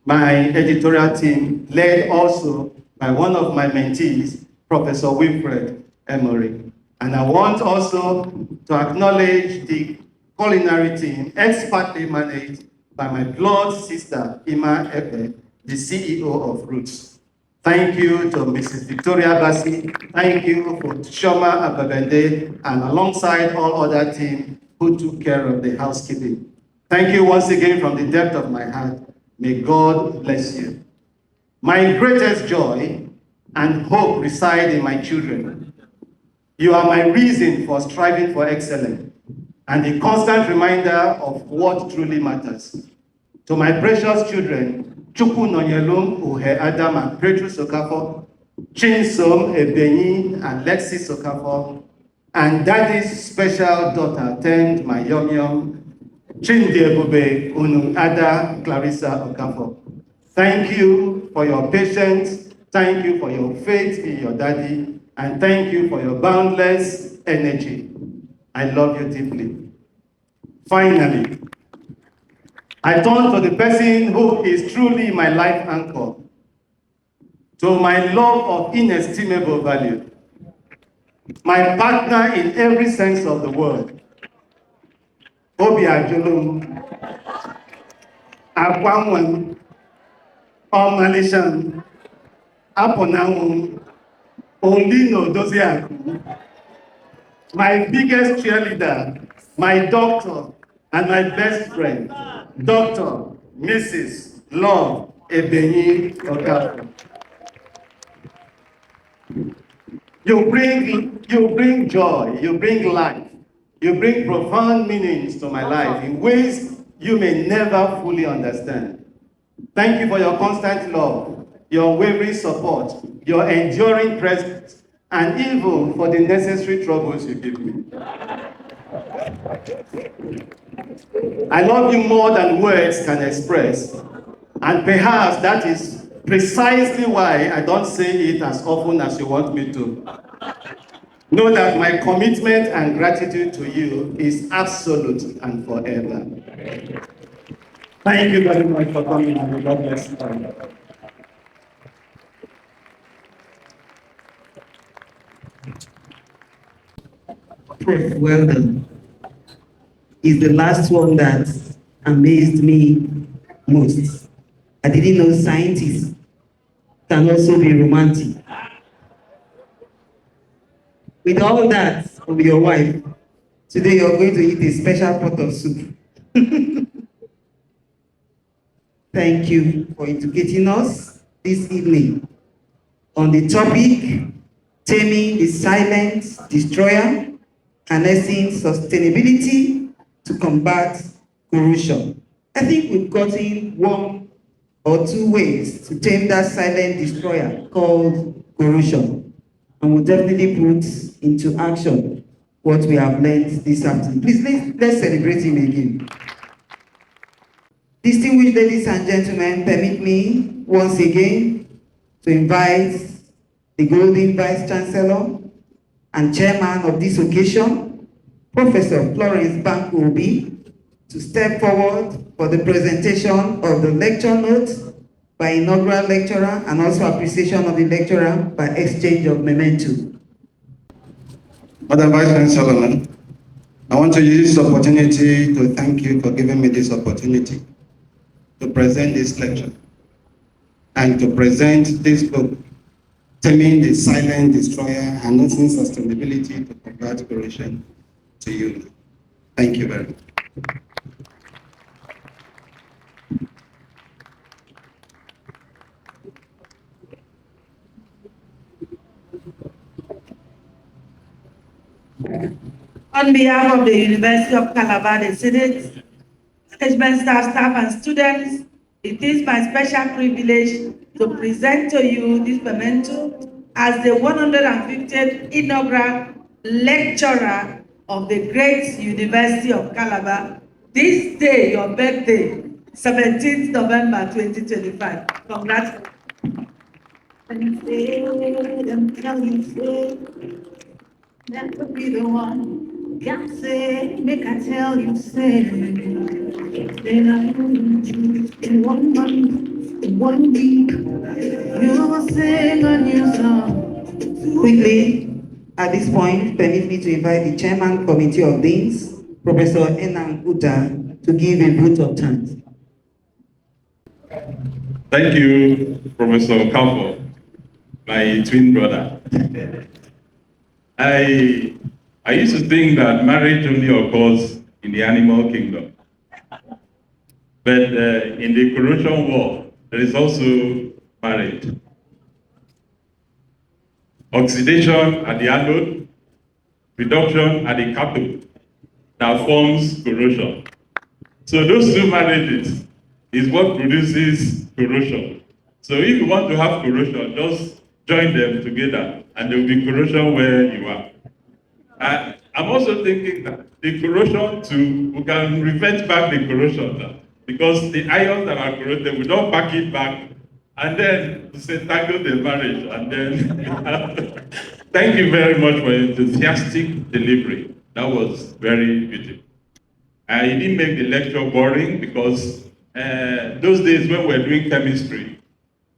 F: my editorial team, led also by one of my mentees, Professor Wilfred Emery. And I want also to acknowledge the culinary team, expertly managed by my blood sister, Ima Epe, the CEO of Roots. Thank you to Mrs. Victoria Bassi. Thank you for Shoma Ababende, and alongside all other teams who took care of the housekeeping. Thank you once again from the depth of my heart. May God bless you. My greatest joy and hope reside in my children. You are my reason for striving for excellence and a constant reminder of what truly matters. To my precious children, Chukwu Nonyelum Uhe Adam and Petrus Okafor, Chinsom Ebenyi and Lexis Okafor, and Daddy's special daughter turned my yum Chindi Ebube Unung Ada Clarissa Okafor. Thank you for your patience, thank you for your faith in your daddy, and thank you for your boundless energy. I love you deeply. Finally, I turn to the person who is truly my life anchor, to my love of inestimable value, my partner in every sense of the word, Obi Ajulum, Akwamwan, Omalishan, Aponawum, Olino Doziaku, my biggest cheerleader, my doctor, and my best friend, Dr. Mrs. Love Ebenyi Okafor. You bring joy, you bring life, you bring profound meanings to my life in ways you may never fully understand. Thank you for your constant love, your unwavering support, your enduring presence, and even for the necessary troubles you give me. I love you more than words can express, and perhaps that is precisely why I don't say it as often as you want me to. Know that my commitment and gratitude to you is absolute and forever. Thank you very much for coming, and God bless you.
C: Prof, well done. Is the last one that amazed me most. I didn't know scientists can also be romantic. With all that of your wife, today you're going to eat a special pot of soup. Thank you for educating us this evening on the topic, Taming the Silent Destroyer, Harnessing Sustainability to Combat Corrosion. I think we've gotten one or two ways to tame that silent destroyer called corrosion, and we'll definitely put into action what we have learned this afternoon. Please, let's celebrate him again. Distinguished ladies and gentlemen, permit me once again to invite the Golden Vice-Chancellor and Chairman of this occasion, Professor Florence Banku Obi, to step forward for the presentation of the lecture notes by inaugural lecturer and also appreciation of the lecturer by exchange of memento.
F: Madam Vice-Chancellor, I want to use this opportunity to thank you for giving me this opportunity to present this lecture and to present this book, Taming the Silent Destroyer, Harnessing Sustainability to Combat Corrosion, to you. Thank you very much.
D: On behalf of the University of Calabar, the Senate, management staff, and students, it is my special privilege to present to you this memento as the 150th Inaugural Lecturer of the great University of Calabar. This day, your birthday, 17th November 2025. Congratulations.
G: That could be the one. God said, make I tell you, say, then I in 1 month, in 1 week, you will sing a new song.
C: Quickly, at this point, permit me to invite the Chairman Committee of Deans, Professor Enang Uta, to give a vote of thanks.
H: Thank you, Professor Okafor, my twin brother. I used to think that marriage only occurs in the animal kingdom. But in the corrosion world, there is also marriage. Oxidation at the anode, reduction at the cathode, that forms corrosion. So those two marriages is what produces corrosion. So if you want to have corrosion, just join them together and there will be corrosion where you are. I'm also thinking that the corrosion we can revert back the corrosion now, because the ions that are corroded, we don't pack it back and then disentangle the marriage and then thank you very much for your enthusiastic delivery. That was very beautiful. I didn't make the lecture boring because those days when we were doing chemistry,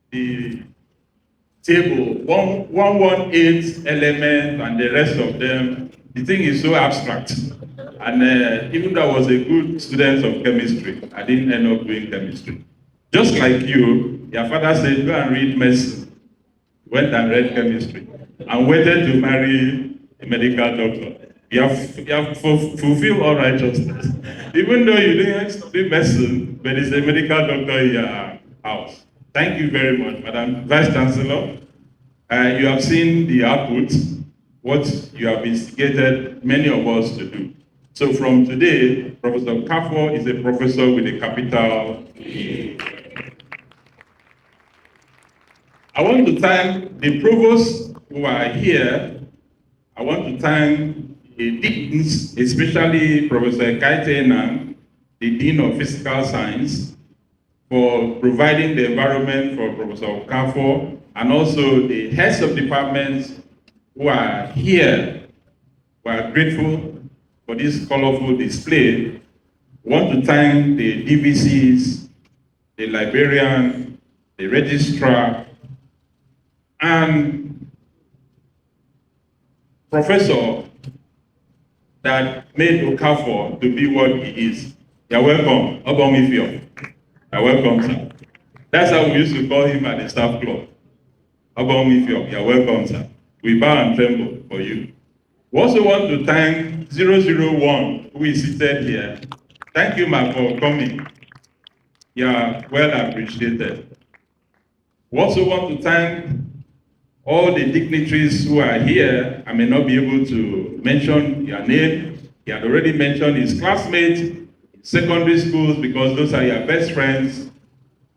H: the table, 118 elements and the rest of them, the thing is so abstract. And even though I was a good student of chemistry, I didn't end up doing chemistry. Just like you, your father said, go and read medicine. Went and read chemistry and waited to marry a medical doctor. You have fulfilled all righteousness. Even though you didn't study medicine, but it's a medical doctor in your house. Thank you very much, Madam Vice-Chancellor. You have seen the output, what you have instigated many of us to do. So from today, Professor Okafor is a professor with a capital E. I want to thank the provosts who are here. I want to thank deans, especially Professor Kaite, the Dean of Physical Science, for providing the environment for Professor Okafor, and also the heads of departments who are here. We are grateful for this colorful display. We want to thank the DVCs, the librarian, the registrar, and professor that made Okafor to be what he is. You're welcome. Obomifio. You're welcome, sir. That's how we used to call him at the staff club. Obomifio. You're welcome, sir. We bow and tremble for you. We also want to thank 001, who is seated here. Thank you, ma, for coming. You are well appreciated. We also want to thank all the dignitaries who are here. I may not be able to mention your name. He had already mentioned his classmates in secondary schools because those are your best friends.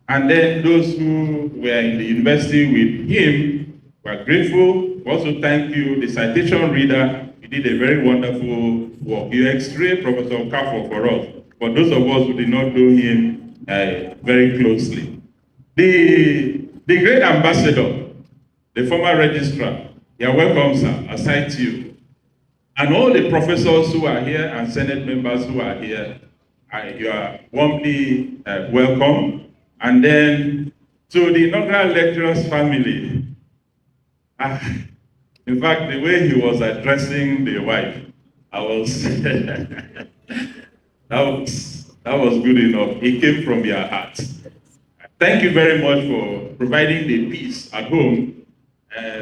H: And then those who were in the university with him, we are grateful. We also thank you, the citation reader. You did a very wonderful work. You x-rayed Professor Okafor for us. For those of us who did not know him very closely. The great ambassador, the former registrar, you're welcome, sir. I cite you. And all the professors who are here and Senate members who are here, you are warmly welcome. And then to the inaugural lecturer's family, in fact, the way he was addressing the wife, I was, that was good enough. It came from your heart. Thank you very much for providing the peace at home,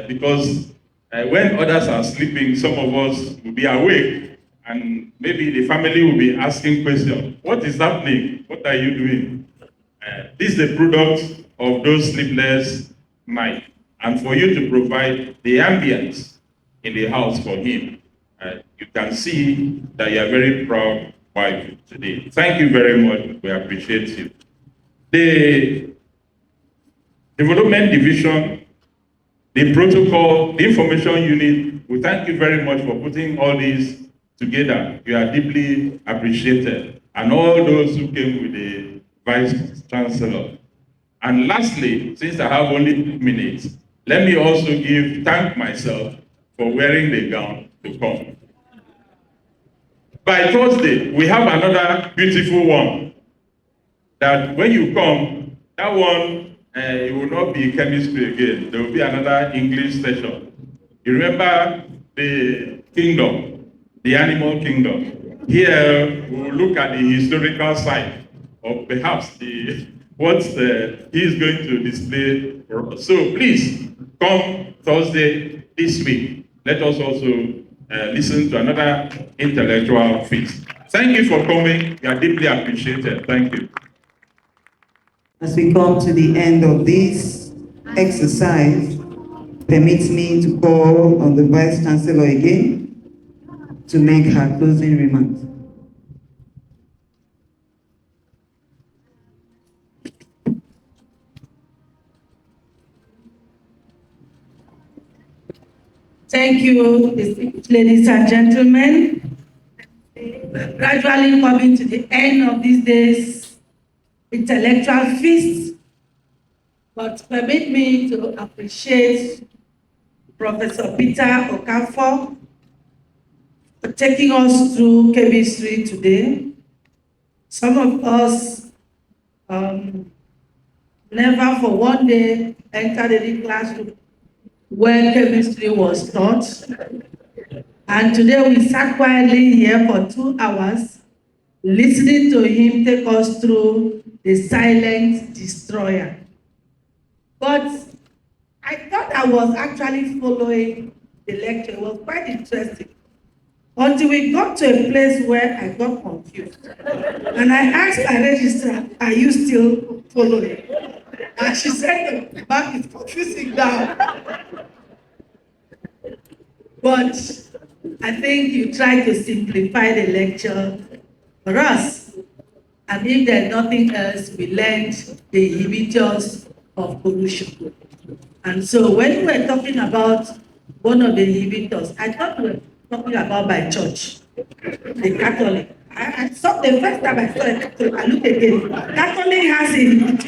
H: because when others are sleeping, some of us will be awake, and maybe the family will be asking questions. What is happening? What are you doing? This is the product of those sleepless nights. And for you to provide the ambience in the house for him, you can see that you are very proud wife today. Thank you very much. We appreciate you. The development division, the protocol, the information unit, we thank you very much for putting all these together. You are deeply appreciated. And all those who came with the Vice-Chancellor. And lastly, since I have only 2 minutes, let me also thank myself for wearing the gown to come. By Thursday, we have another beautiful one. That when you come, that one, it will not be chemistry again. There will be another English session. You remember the kingdom, the animal kingdom. Here, we will look at the historical side of perhaps what he is going to display for us. So please, come Thursday this week. Let us also listen to another intellectual feast. Thank you for coming. You are deeply appreciated. Thank you.
C: As we come to the end of this exercise, permits me to call on the Vice-Chancellor again to make her closing remarks.
D: Thank you, ladies and gentlemen. We're gradually coming to the end of this day's intellectual feast, but permit me to appreciate Professor Peter Okafor for taking us through chemistry today. Some of us never for one day entered any classroom where chemistry was taught. And today we sat quietly here for 2 hours, listening to him take us through the silent destroyer. But I thought I was actually following the lecture. It was quite interesting. Until we got to a place where I got confused. And I asked my registrar, are you still following? And she said, the back is confusing now. But I think you tried to simplify the lecture for us. And if there's nothing else, we learned the inhibitors of corrosion. And so when we were talking about one of the inhibitors, I thought we were talking about my church, the Catholic. I saw the first time I saw a Catholic, I looked again. Catholic has it.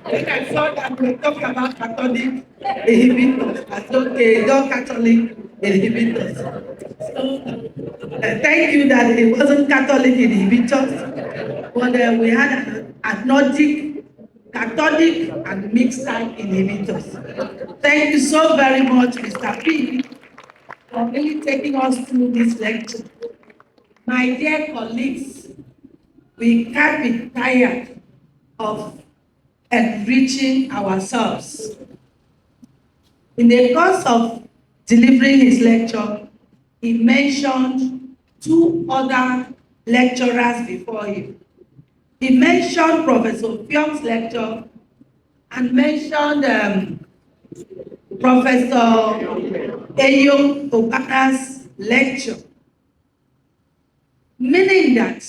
D: When I saw that we talk about Catholic inhibitors, I said, okay, don't Catholic inhibitors. So, thank you that it wasn't Catholic inhibitors, but we had an agnostic, Catholic, and mixed type inhibitors. Thank you so very much, Mr. P, for really taking us through this lecture. My dear colleagues, we can't be tired of enriching ourselves. In the course of delivering his lecture, he mentioned two other lecturers before him. He mentioned Professor Fiong's lecture and mentioned Professor Eyo Obaka's lecture. Meaning that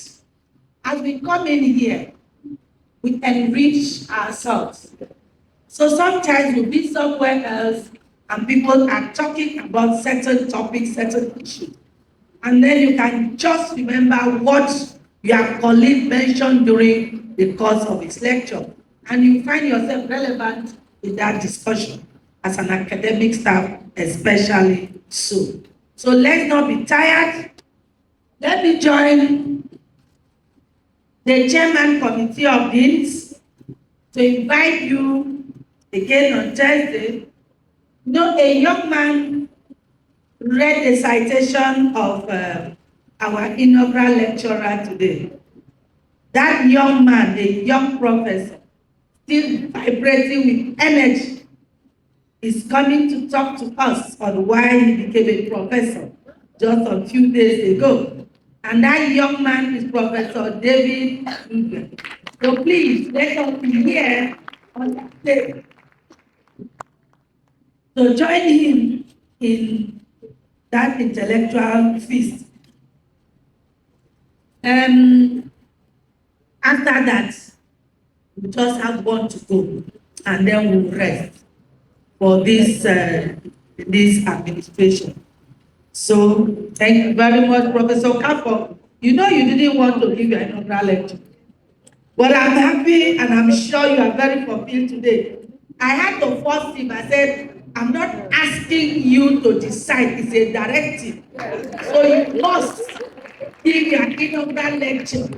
D: as we come in here, we enrich ourselves. So sometimes we'll be somewhere else and people are talking about certain topics, certain issues. And then you can just remember what your colleague mentioned during the course of his lecture. And you find yourself relevant in that discussion as an academic staff, especially so. So let's not be tired. Let me join the Chairman Committee of Deans to invite you again on Thursday. You know, a young man read the citation of our inaugural lecturer today. That young man, the young professor, still vibrating with energy, is coming to talk to us on why he became a professor just a few days ago. And that young man is Professor David Uber. So please, let us be here on that day. So join him in that intellectual feast. After that, we just have one to go, and then we'll rest for this administration. So thank you very much, Professor Okafor. You know you didn't want to give your inaugural lecture. But I'm happy and I'm sure you are very fulfilled today. I had to force him. I said, I'm not asking you to decide. It's a directive. So you must give your inaugural lecture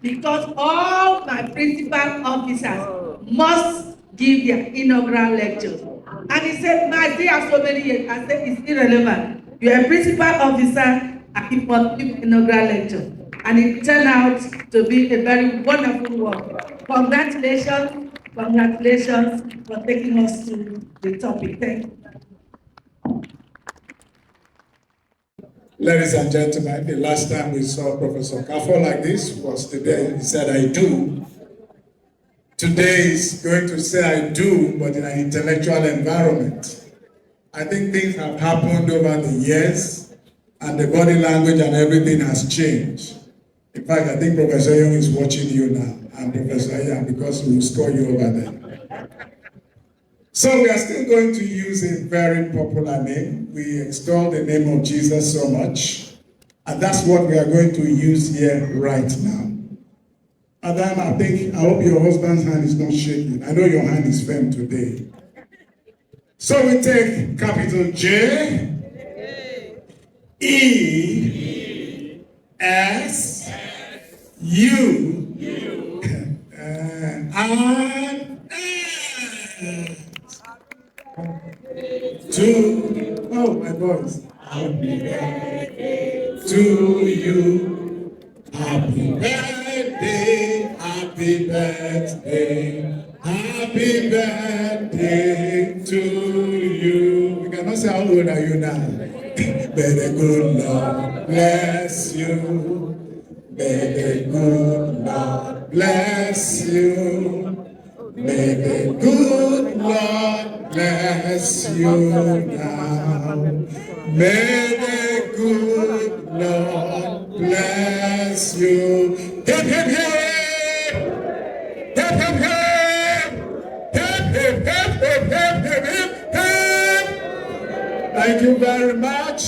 D: because all my principal officers must give their inaugural lectures. And he said, I still have so many years. I said, it's irrelevant. You're a principal officer at inaugural lecture. And it turned out to be a very wonderful work. Congratulations, congratulations for taking us to the topic. Thank you.
I: Ladies and gentlemen, the last time we saw Professor Okafor like this was the day he said, I do. Today is going to say I do, but in an intellectual environment. I think things have happened over the years, and the body language and everything has changed. In fact, I think Professor Young is watching you now, and Professor Young, because we will score you over there. So we are still going to use a very popular name. We extol the name of Jesus so much, and that's what we are going to use here right now. Adam, I hope your husband's hand is not shaking. I know your hand is firm today. So we take capital J, E, S, U, and S. Oh my voice. Happy birthday to you. Happy birthday, happy birthday. Happy birthday to you. We cannot say how old are you now. May the good Lord bless you. May the good Lord bless you. May the good Lord bless you now. May the good Lord bless you. Hip, hip, hip! Hip, hip, hip! Hip, hip, hip, hip, hip, hip, hip! Thank you very much.